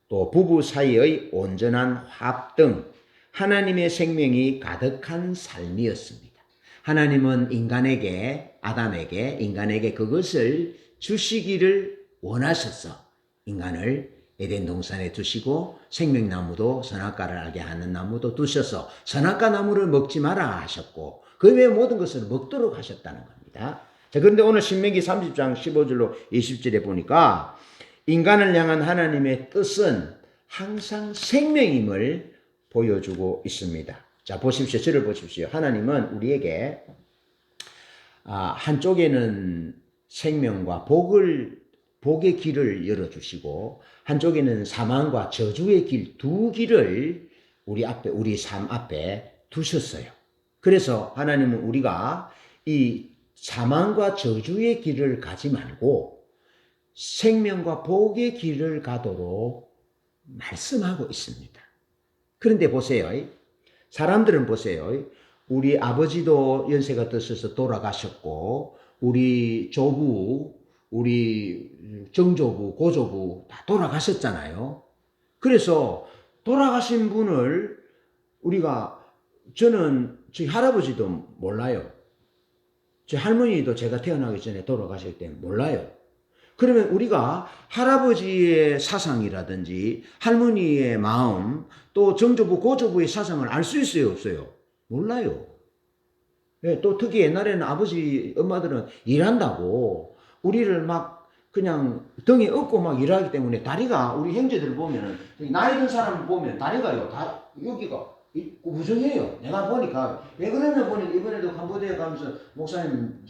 또 부부 사이의 온전한 화합 등 하나님의 생명이 가득한 삶이었습니다. 하나님은 인간에게 그것을 주시기를 원하셔서 인간을 에덴 동산에 두시고 생명나무도 선악과를 알게 하는 나무도 두셔서 선악과 나무를 먹지 마라 하셨고 그 외의 모든 것을 먹도록 하셨다는 겁니다. 자, 그런데 오늘 신명기 30장 15절로 20절에 보니까 인간을 향한 하나님의 뜻은 항상 생명임을 보여주고 있습니다. 자, 보십시오. 저를 보십시오. 하나님은 우리에게 한쪽에는 생명과 복의 길을 열어주시고 한쪽에는 사망과 저주의 길, 두 길을 우리 삶 앞에 두셨어요. 그래서 하나님은 우리가 이 사망과 저주의 길을 가지 말고 생명과 복의 길을 가도록 말씀하고 있습니다. 그런데 보세요. 사람들은 보세요. 우리 아버지도 연세가 드셔서 돌아가셨고 우리 조부, 우리 정조부, 고조부 다 돌아가셨잖아요. 그래서 돌아가신 분을 저는 저희 할아버지도 몰라요. 저희 할머니도 제가 태어나기 전에 돌아가실 때 몰라요. 그러면 우리가 할아버지의 사상이라든지 할머니의 마음 또 정조부, 고조부의 사상을 알 수 있어요, 없어요? 몰라요. 또 특히 옛날에는 아버지, 엄마들은 일한다고 우리를 막 그냥 등에 업고 막 일하기 때문에 다리가 우리 형제들 보면은 나이 든 사람 보면 다리가요, 여기가 무정해요. 내가 보니까 왜 그러냐 보니 이번에도 캄보디아 가면서 목사님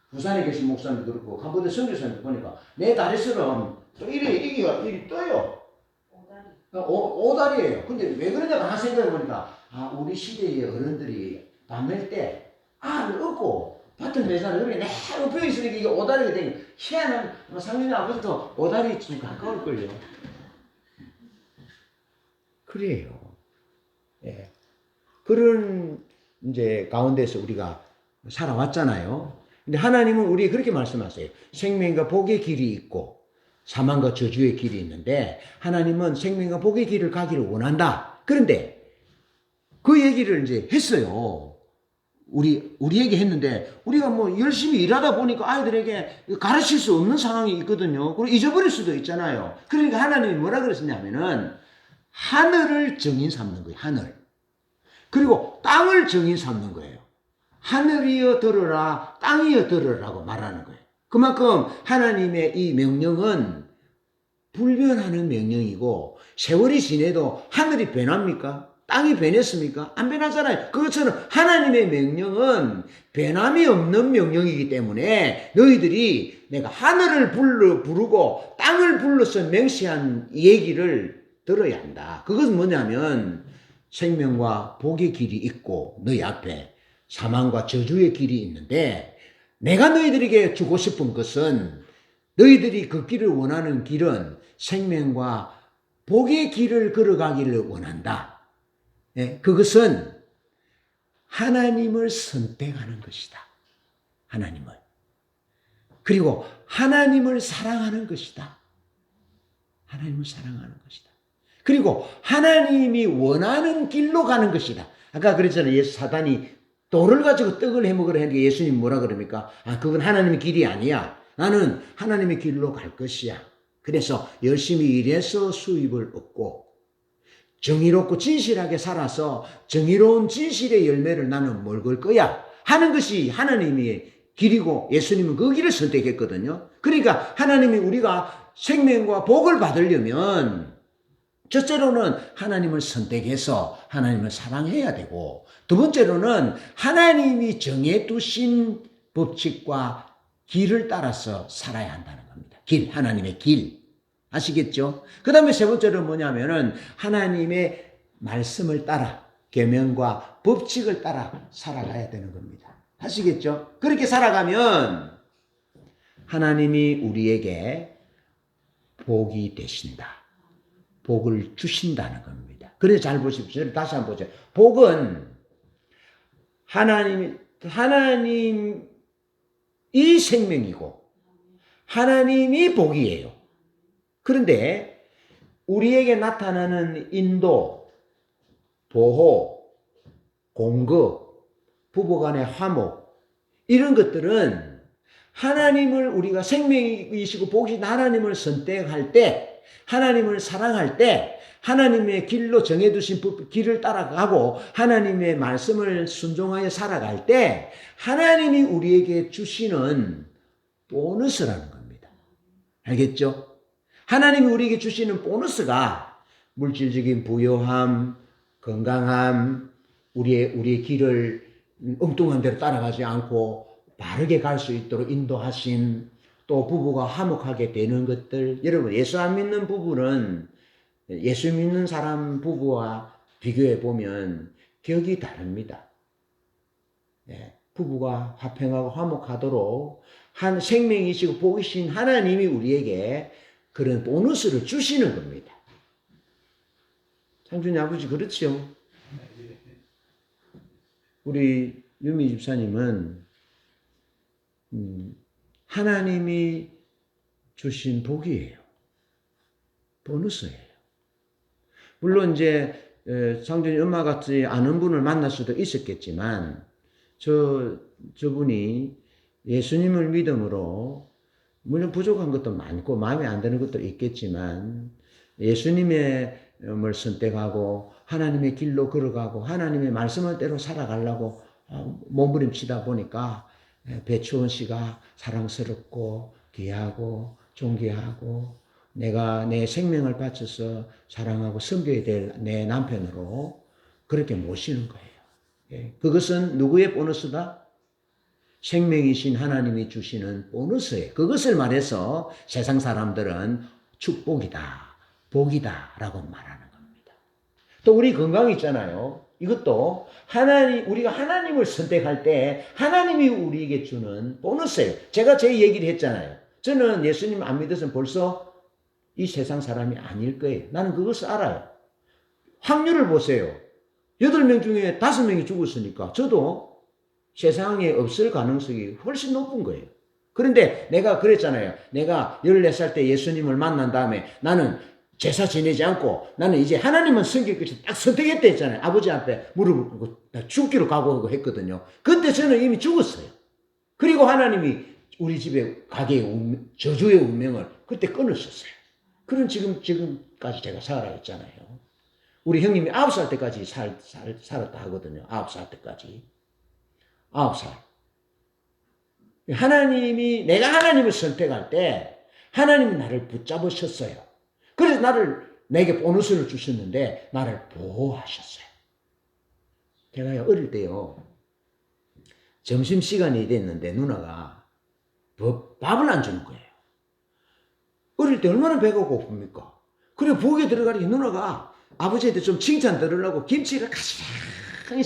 부산에 계신 목사님도 그렇고 캄보디아 선교사님도 보니까 내 다리처럼 또 이리 떠요. 오다리예요. 근데 왜 그러냐고 한 생각해 보니까 우리 시대의 어른들이 밤낼 때 알을 얻고 밭을 내잖아요. 그러니까 내 옆에 있으니까 이게 오다리가 되니 희한한 상민이 아버지도 오다리 좀 가까울걸요. 그래요. 예. 그런 이제 가운데서 우리가 살아왔잖아요. 근데 하나님은 우리에게 그렇게 말씀하세요. 생명과 복의 길이 있고 사망과 저주의 길이 있는데 하나님은 생명과 복의 길을 가기를 원한다. 그런데 그 얘기를 이제 했어요. 우리에게 했는데 우리가 뭐 열심히 일하다 보니까 아이들에게 가르칠 수 없는 상황이 있거든요. 그리고 잊어버릴 수도 있잖아요. 그러니까 하나님이 뭐라 그랬냐면은 하늘을 정인 삼는 거예요. 하늘. 그리고 땅을 정인 삼는 거예요. 하늘이여 들으라, 땅이여 들으라고 말하는 거예요. 그만큼 하나님의 이 명령은 불변하는 명령이고 세월이 지내도 하늘이 변합니까? 땅이 변했습니까? 안 변하잖아요. 그것처럼 하나님의 명령은 변함이 없는 명령이기 때문에 너희들이 내가 하늘을 부르고 땅을 불러서 맹세한 얘기를 들어야 한다. 그것은 뭐냐면 생명과 복의 길이 있고 너희 앞에 사망과 저주의 길이 있는데 내가 너희들에게 주고 싶은 것은 너희들이 걷기를 원하는 길은 생명과 복의 길을 걸어가기를 원한다. 네, 그것은 하나님을 선택하는 것이다. 하나님을. 그리고 하나님을 사랑하는 것이다. 하나님을 사랑하는 것이다. 그리고 하나님이 원하는 길로 가는 것이다. 아까 그랬잖아요. 사단이 돌을 가지고 떡을 해먹으라 했는데 예수님 뭐라 그럽니까? 그건 하나님의 길이 아니야. 나는 하나님의 길로 갈 것이야. 그래서 열심히 일해서 수입을 얻고 정의롭고 진실하게 살아서 정의로운 진실의 열매를 나는 먹을 거야 하는 것이 하나님의 길이고 예수님은 그 길을 선택했거든요. 그러니까 하나님이 우리가 생명과 복을 받으려면 첫째로는 하나님을 선택해서 하나님을 사랑해야 되고 두 번째로는 하나님이 정해두신 법칙과 길을 따라서 살아야 한다는 겁니다. 하나님의 길. 아시겠죠? 그 다음에 세 번째로 뭐냐면은 하나님의 말씀을 따라 계명과 법칙을 따라 살아가야 되는 겁니다. 아시겠죠? 그렇게 살아가면 하나님이 우리에게 복이 되신다. 복을 주신다는 겁니다. 그래서 잘 보십시오. 다시 한번 보세요. 복은 하나님이 생명이고 하나님이 복이에요. 그런데 우리에게 나타나는 인도, 보호, 공급, 부부간의 화목 이런 것들은 하나님을 우리가 생명이시고 복이신 하나님을 선택할 때 하나님을 사랑할 때 하나님의 길로 정해두신 길을 따라가고 하나님의 말씀을 순종하여 살아갈 때 하나님이 우리에게 주시는 보너스라는 겁니다. 알겠죠? 하나님이 우리에게 주시는 보너스가 물질적인 부요함, 건강함, 우리의 길을 엉뚱한 대로 따라가지 않고 바르게 갈 수 있도록 인도하심, 또 부부가 화목하게 되는 것들. 여러분, 예수 안 믿는 부부는 예수 믿는 사람 부부와 비교해 보면 격이 다릅니다. 부부가 화평하고 화목하도록 한 생명이시고 복이신 하나님이 우리에게 그런 보너스를 주시는 겁니다. 창준이 아버지 그렇죠? 우리 유미 집사님은 하나님이 주신 복이에요. 보너스예요. 물론 이제 창준이 엄마 같이 아는 분을 만날 수도 있었겠지만 저분이 예수님을 믿음으로 물론 부족한 것도 많고 마음에 안 드는 것도 있겠지만 예수님을 선택하고 하나님의 길로 걸어가고 하나님의 말씀을 대로 살아가려고 몸부림치다 보니까 배추원 씨가 사랑스럽고 귀하고 존귀하고 내가 내 생명을 바쳐서 사랑하고 섬겨야 될 내 남편으로 그렇게 모시는 거예요. 그것은 누구의 보너스다? 생명이신 하나님이 주시는 보너스예요. 그것을 말해서 세상 사람들은 축복이다, 복이다 라고 말하는 겁니다. 또 우리 건강 있잖아요. 이것도 우리가 하나님을 선택할 때 하나님이 우리에게 주는 보너스예요. 제가 제 얘기를 했잖아요. 저는 예수님 안 믿어서는 벌써 이 세상 사람이 아닐 거예요. 나는 그것을 알아요. 확률을 보세요. 8명 중에 5명이 죽었으니까 저도 세상에 없을 가능성이 훨씬 높은 거예요. 그런데 내가 그랬잖아요. 내가 14살 때 예수님을 만난 다음에 나는 제사 지내지 않고 나는 이제 하나님만 섬길 것을 딱 선택했다 했잖아요. 아버지한테 무릎을 꿇고 죽기로 각오하고 했거든요. 그때 저는 이미 죽었어요. 그리고 하나님이 우리 집에 가게의 저주의 운명을 그때 끊으셨어요. 그럼 지금까지 제가 살아있잖아요. 우리 형님이 9살 때까지 살았다 하거든요. 9살 때까지. 9살. 내가 하나님을 선택할 때 하나님이 나를 붙잡으셨어요. 그래서 내게 보너스를 주셨는데 나를 보호하셨어요. 제가 어릴 때요. 점심시간이 됐는데 누나가 밥을 안 주는 거예요. 어릴 때 얼마나 배가 고픕니까? 그래 부엌에 들어가니 누나가 아버지한테 좀 칭찬 들으려고 김치를 가시랑히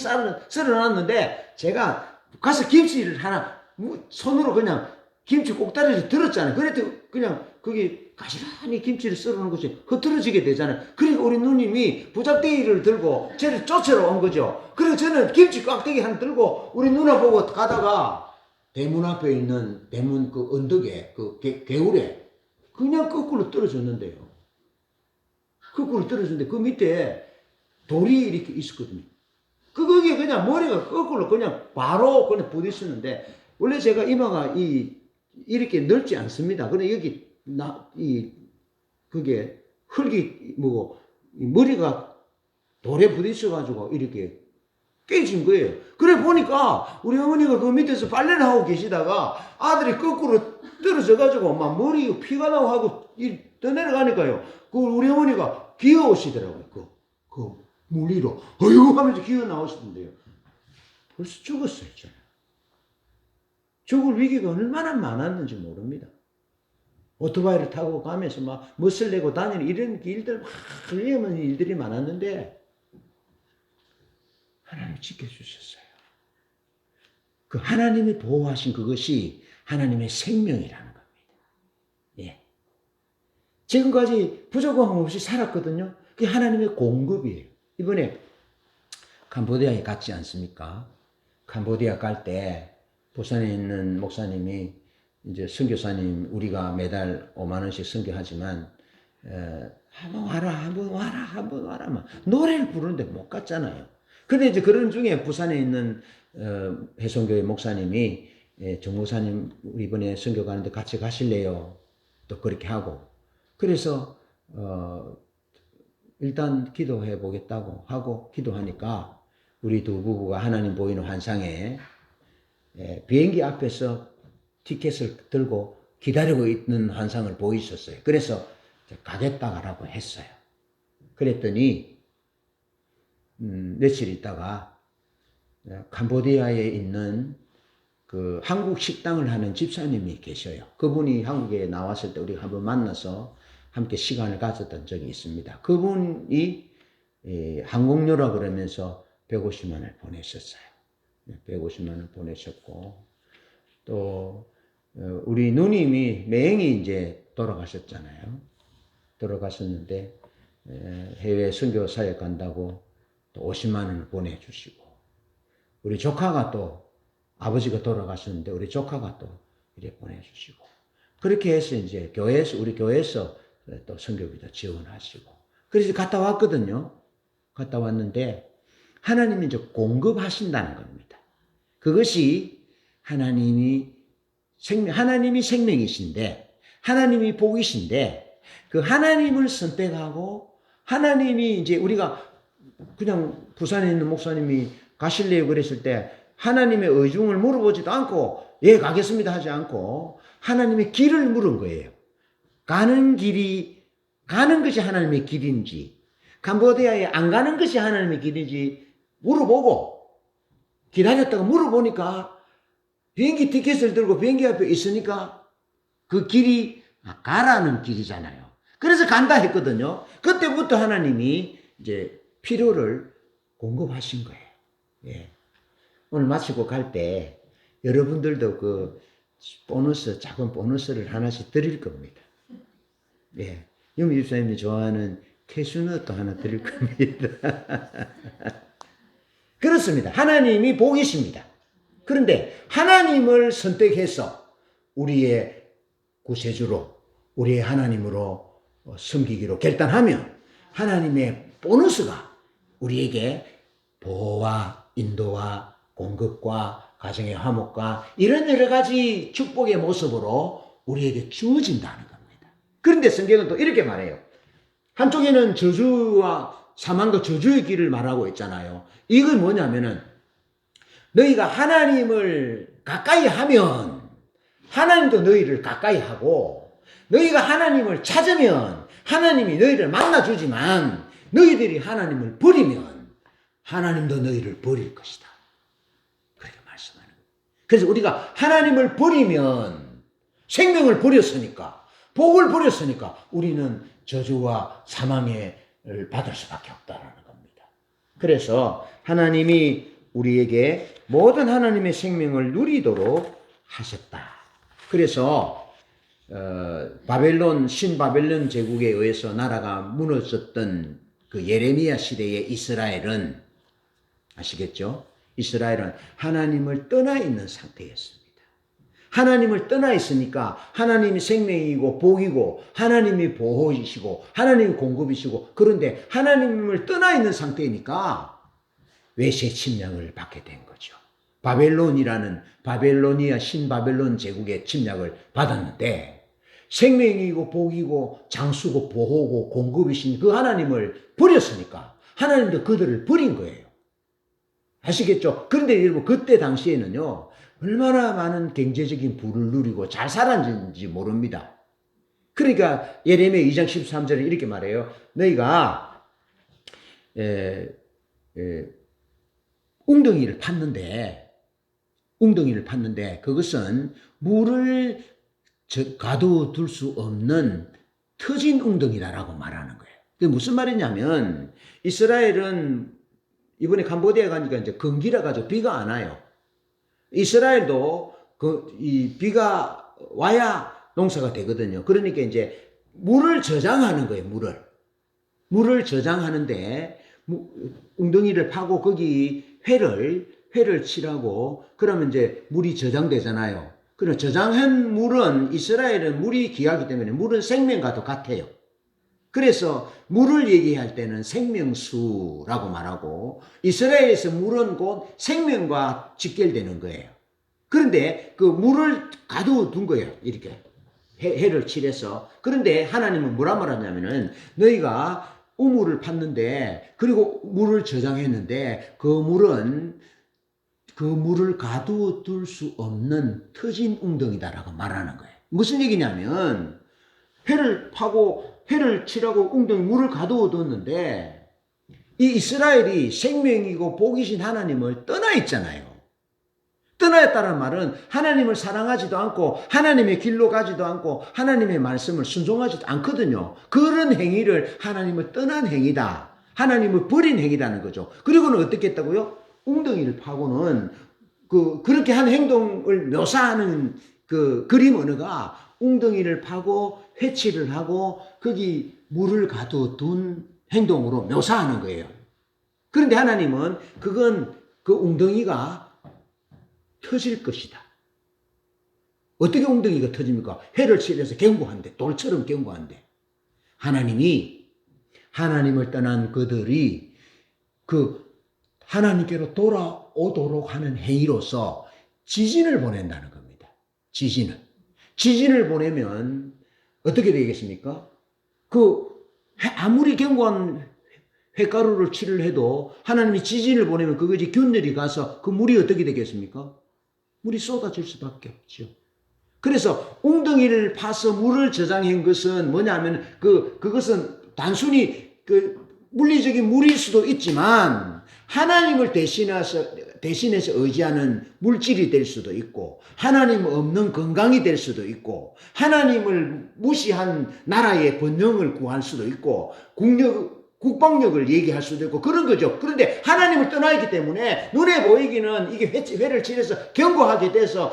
썰어놨는데 제가 가서 김치를 하나 손으로 그냥 김치 꼭다리를 들었잖아요. 그래도 그냥 거기 가시란히 김치를 썰어놓은 것이 흐트러지게 되잖아요. 그러니까 우리 누님이 부작대기를 들고 저를 쫓으러 온 거죠. 그래서 저는 김치 꽉대기 하나 들고 우리 누나 보고 가다가 대문 앞에 있는 대문 그 언덕에 그 개울에 그냥 거꾸로 떨어졌는데요. 거꾸로 떨어졌는데 그 밑에 돌이 이렇게 있었거든요. 거기에 그냥 머리가 거꾸로 그냥 바로 그냥 부딪혔는데 원래 제가 이마가 이렇게 넓지 않습니다. 그런데 여기 그게 흙이 머리가 돌에 부딪혀가지고 이렇게 깨진 거예요. 그래 보니까 우리 어머니가 그 밑에서 빨래를 하고 계시다가 아들이 거꾸로 떨어져가지고 막 머리 피가 나고 하고 떠내려가니까요. 그 우리 어머니가 기어오시더라고요. 그 물리로 어이구 하면서 기어 나오시던데요. 벌써 죽었어요. 저는. 죽을 위기가 얼마나 많았는지 모릅니다. 오토바이를 타고 가면서 막 멋을 내고 다니는 이런 일들, 막 위험한 일들이 많았는데 하나님이 지켜주셨어요. 그 하나님이 보호하신 그것이 하나님의 생명이라는 겁니다. 예. 지금까지 부족함 없이 살았거든요. 그게 하나님의 공급이에요. 이번에 캄보디아에 갔지 않습니까? 캄보디아 갈 때 부산에 있는 목사님이 이제 선교사님 우리가 매달 5만 원씩 선교하지만 한번 와라, 한번 와라, 한번 와라 막 노래를 부르는데 못 갔잖아요. 근데 이제 그런 중에 부산에 있는 해성교회 목사님이 정 목사님 우리 이번에 선교 가는데 같이 가실래요? 또 그렇게 하고 그래서 일단 기도해 보겠다고 하고 기도하니까 우리 두 부부가 하나님 보이는 환상에 비행기 앞에서 티켓을 들고 기다리고 있는 환상을 보이셨어요. 그래서 가겠다라고 했어요. 그랬더니 며칠 있다가 캄보디아에 있는 그 한국 식당을 하는 집사님이 계셔요. 그분이 한국에 나왔을 때 우리가 한번 만나서 함께 시간을 가졌던 적이 있습니다. 그분이 항공료라 그러면서 150만 원을 보내셨어요. 150만 원을 보내셨고 또 우리 누님이 매형이 이제 돌아가셨잖아요. 돌아가셨는데 해외 선교 사역 간다고 또 50만 원을 보내주시고 우리 조카가 또 아버지가 돌아가셨는데 우리 조카가 또 이렇게 보내주시고 그렇게 해서 이제 교회에서 우리 교회에서 또 선교비도 지원하시고 그래서 갔다 왔거든요. 갔다 왔는데 하나님이 이제 공급하신다는 겁니다. 그것이 하나님이 생명이신데 하나님이 복이신데 그 하나님을 선택하고 하나님이 이제 우리가 그냥 부산에 있는 목사님이 가실래요 그랬을 때 하나님의 의중을 물어보지도 않고 예 가겠습니다 하지 않고 하나님의 길을 물은 거예요. 가는 것이 하나님의 길인지 캄보디아에 안 가는 것이 하나님의 길인지 물어보고 기다렸다가 물어보니까 비행기 티켓을 들고 비행기 앞에 있으니까 그 길이 가라는 길이잖아요. 그래서 간다 했거든요. 그때부터 하나님이 이제 필요를 공급하신 거예요. 예. 오늘 마치고 갈 때 여러분들도 그 보너스, 작은 보너스를 하나씩 드릴 겁니다. 예. 유미 집사님이 좋아하는 캐슈넛도 하나 드릴 겁니다. 그렇습니다. 하나님이 복이십니다. 그런데 하나님을 선택해서 우리의 구세주로, 우리의 하나님으로 섬기기로 결단하면 하나님의 보너스가 우리에게 보호와 인도와 공급과 가정의 화목과 이런 여러 가지 축복의 모습으로 우리에게 주어진다는 겁니다. 그런데 성경은 또 이렇게 말해요. 한쪽에는 저주와 사망과 저주의 길을 말하고 있잖아요. 이건 뭐냐면은 너희가 하나님을 가까이 하면 하나님도 너희를 가까이 하고 너희가 하나님을 찾으면 하나님이 너희를 만나주지만 너희들이 하나님을 버리면 하나님도 너희를 버릴 것이다. 그렇게 말씀하는 거예요. 그래서 우리가 하나님을 버리면 생명을 버렸으니까 복을 버렸으니까 우리는 저주와 사망을 받을 수밖에 없다라는 겁니다. 그래서 하나님이 우리에게 모든 하나님의 생명을 누리도록 하셨다. 그래서 신바벨론 제국에 의해서 나라가 무너졌던 그 예레미야 시대의 이스라엘은 아시겠죠? 이스라엘은 하나님을 떠나 있는 상태였습니다. 하나님을 떠나 있으니까 하나님이 생명이고 복이고 하나님이 보호이시고 하나님이 공급이시고 그런데 하나님을 떠나 있는 상태이니까 외세 침략을 받게 된 거죠. 바벨로니아 신바벨론 제국의 침략을 받았는데 생명이고 복이고 장수고 보호고 공급이신 그 하나님을 버렸으니까 하나님도 그들을 버린 거예요. 아시겠죠? 그런데 여러분 그때 당시에는요 얼마나 많은 경제적인 부를 누리고 잘 살았는지 모릅니다. 그러니까 예레미야 2장 13절에 이렇게 말해요. 너희가 웅덩이를 팠는데 그것은 물을 가둬둘 수 없는 터진 웅덩이다라고 말하는 거예요. 그게 무슨 말이냐면 이스라엘은 이번에 캄보디아에 가니까 이제 건기라 가지고 비가 안 와요. 이스라엘도 이 비가 와야 농사가 되거든요. 그러니까 이제 물을 저장하는 거예요. 물을 저장하는데 웅덩이를 파고 거기 회를 칠하고 그러면 이제 물이 저장되잖아요. 그럼 저장한 물은 이스라엘은 물이 귀하기 때문에 물은 생명과도 같아요. 그래서 물을 얘기할 때는 생명수라고 말하고 이스라엘에서 물은 곧 생명과 직결되는 거예요. 그런데 그 물을 가둬둔 거예요. 이렇게 해를 칠해서. 그런데 하나님은 뭐라 말하냐면은 너희가 우물을 팠는데 그리고 물을 저장했는데 그 물을 가둬둘 수 없는 터진 웅덩이다라고 말하는 거예요. 무슨 얘기냐면 회를 파고 회를 칠하고 웅덩이 물을 가둬뒀는데 이 이스라엘이 생명이고 복이신 하나님을 떠나 있잖아요. 떠나 있다는 말은 하나님을 사랑하지도 않고 하나님의 길로 가지도 않고 하나님의 말씀을 순종하지도 않거든요. 그런 행위를 하나님을 떠난 행위다. 하나님을 버린 행위다는 거죠. 그리고는 어떻게 했다고요? 웅덩이를 파고는 그렇게 한 행동을 묘사하는 그 그림 언어가 웅덩이를 파고 회치를 하고 거기 물을 가둬둔 행동으로 묘사하는 거예요. 그런데 하나님은 그건 그 웅덩이가 터질 것이다. 어떻게 웅덩이가 터집니까? 회를 칠해서 견고한데, 돌처럼 견고한데. 하나님을 떠난 그들이 그 하나님께로 돌아오도록 하는 행위로서 지진을 보낸다는 겁니다. 지진을 보내면 어떻게 되겠습니까? 아무리 견고한 회가루를 칠을 해도 하나님이 지진을 보내면 그것이 균열이 가서 그 물이 어떻게 되겠습니까? 물이 쏟아질 수밖에 없죠. 그래서 웅덩이를 파서 물을 저장한 것은 뭐냐면 그것은 단순히 물리적인 물일 수도 있지만 하나님을 대신해서 의지하는 물질이 될 수도 있고 하나님 없는 건강이 될 수도 있고 하나님을 무시한 나라의 번영을 구할 수도 있고 국방력을 얘기할 수도 있고 그런 거죠. 그런데 하나님을 떠나 있기 때문에 눈에 보이기는 이게 회를 칠해서 견고하게 돼서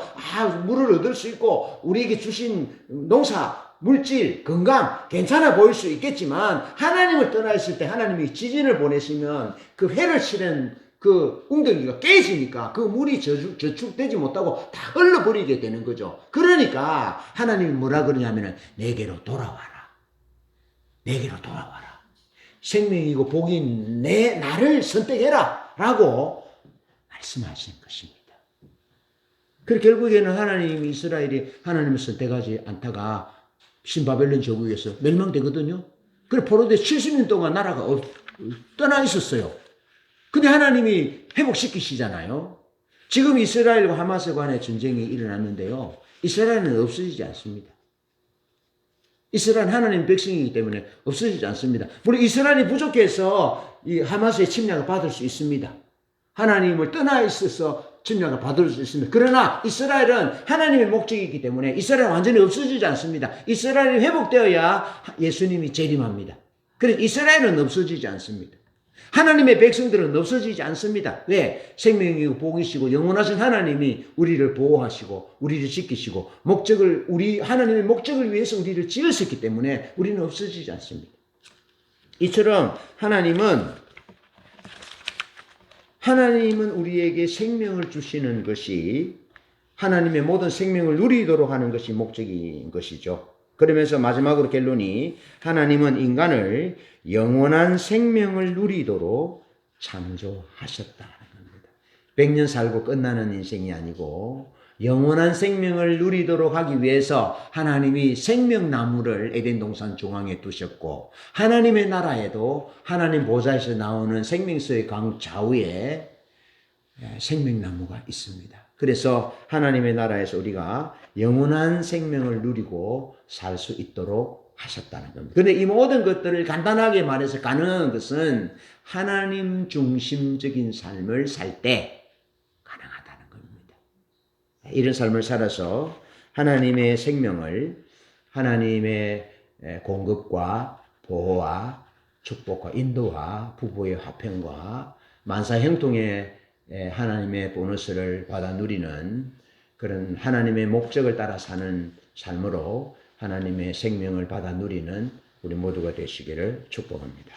물을 얻을 수 있고 우리에게 주신 농사, 물질, 건강 괜찮아 보일 수 있겠지만 하나님을 떠나 있을 때 하나님이 지진을 보내시면 그 회를 칠한 그 웅덩이가 깨지니까 그 물이 저축되지 못하고 다 흘러버리게 되는 거죠. 그러니까 하나님이 뭐라 그러냐면은 내게로 돌아와라. 생명이고 복인 나를 선택해라 라고 말씀하시는 것입니다. 그래서 결국에는 하나님이 이스라엘이 하나님을 선택하지 않다가 신바벨론 제국에서 멸망되거든요. 그래서 포로되 70년 동안 나라가 떠나 있었어요. 근데 하나님이 회복시키시잖아요. 지금 이스라엘과 하마스 간의 전쟁이 일어났는데요. 이스라엘은 없어지지 않습니다. 이스라엘은 하나님 백성이기 때문에 없어지지 않습니다. 물론 이스라엘이 부족해서 이 하마스의 침략을 받을 수 있습니다. 하나님을 떠나 있어서 침략을 받을 수 있습니다. 그러나 이스라엘은 하나님의 목적이기 때문에 이스라엘은 완전히 없어지지 않습니다. 이스라엘이 회복되어야 예수님이 재림합니다. 그래서 이스라엘은 없어지지 않습니다. 하나님의 백성들은 없어지지 않습니다. 왜? 생명이고 복이시고 영원하신 하나님이 우리를 보호하시고 우리를 지키시고 하나님의 목적을 위해서 우리를 지으셨기 때문에 우리는 없어지지 않습니다. 이처럼 하나님은 우리에게 생명을 주시는 것이 하나님의 모든 생명을 누리도록 하는 것이 목적인 것이죠. 그러면서 마지막으로 결론이 하나님은 인간을 영원한 생명을 누리도록 창조하셨다는 겁니다. 100년 살고 끝나는 인생이 아니고 영원한 생명을 누리도록 하기 위해서 하나님이 생명나무를 에덴 동산 중앙에 두셨고 하나님의 나라에도 하나님 보좌에서 나오는 생명수의 강 좌우에 생명나무가 있습니다. 그래서 하나님의 나라에서 우리가 영원한 생명을 누리고 살 수 있도록 하셨다는 겁니다. 그런데 이 모든 것들을 간단하게 말해서 가능한 것은 하나님 중심적인 삶을 살 때 가능하다는 겁니다. 이런 삶을 살아서 하나님의 생명을 하나님의 공급과 보호와 축복과 인도와 부부의 화평과 만사 형통의 하나님의 보너스를 받아 누리는 그런 하나님의 목적을 따라 사는 삶으로 하나님의 생명을 받아 누리는 우리 모두가 되시기를 축복합니다.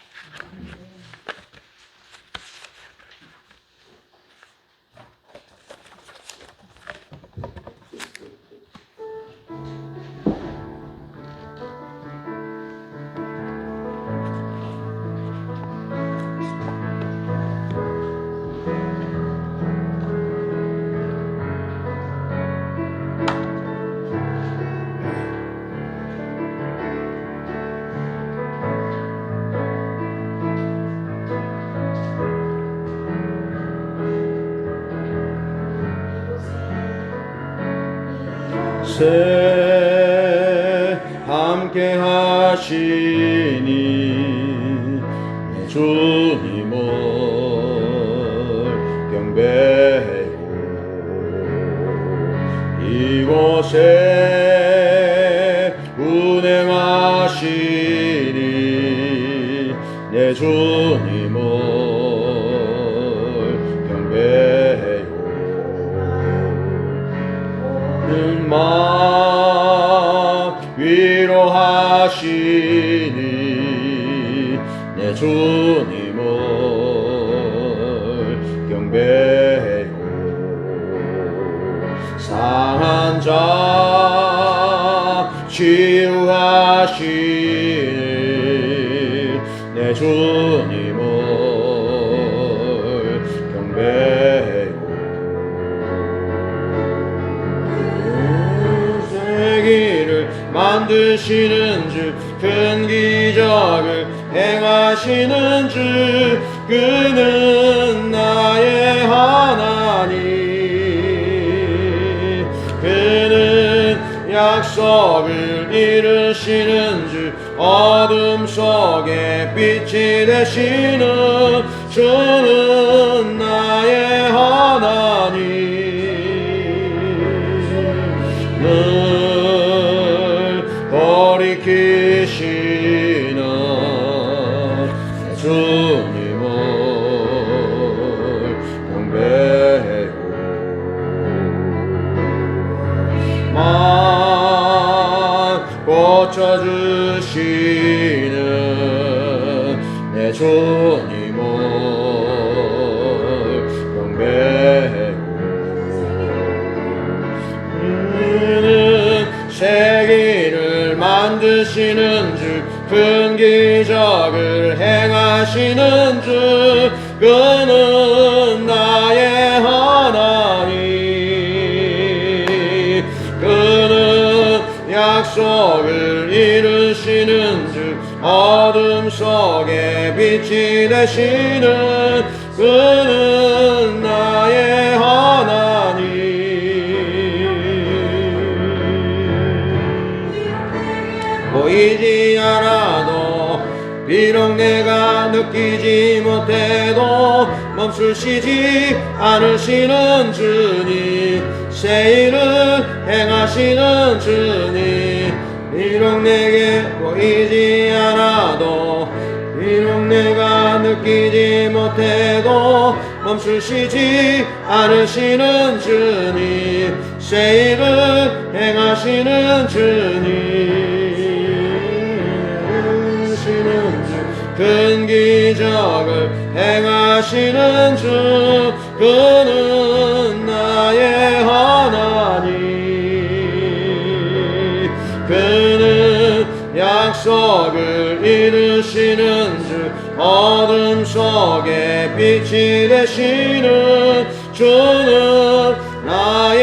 함께 하시니 내 주님을 경배하고 이곳에 운행하시니 내 주님을 경배하고 마음 위로하시니 내 주님을 경배하고 상한 자 치유하시니 내 주님을 경배하고 만드시는 주 큰 기적을 행하시는 주 그는 나의 하나님 그는 약속을 이루시는 주 어둠 속에 빛이 되시는 주는 나의 하나님 돌이키시는 주님을 경배하고 마음 고쳐주시는 내 주님을 경배하고 세계를 만드시는 주 큰 기적을 행하시는 주 그는 나의 하나님 그는 약속을 이루시는 주 어둠 속에 빛이 되시는 그는 나의 하나님 보이지 않아도 비록 내가 느끼지 못해도 멈추시지 않으시는 주님 새 일을 행하시는 주님 비록 내게 보이지 않아도 비록 내가 느끼지 못해도 멈추시지 않으시는 주님 새 일을 행하시는 주님 큰 기적을 행하시는 주 그는 나의 하나님 그는 약속을 이루시는 주 어둠 속에 빛이 되시는 주는 나의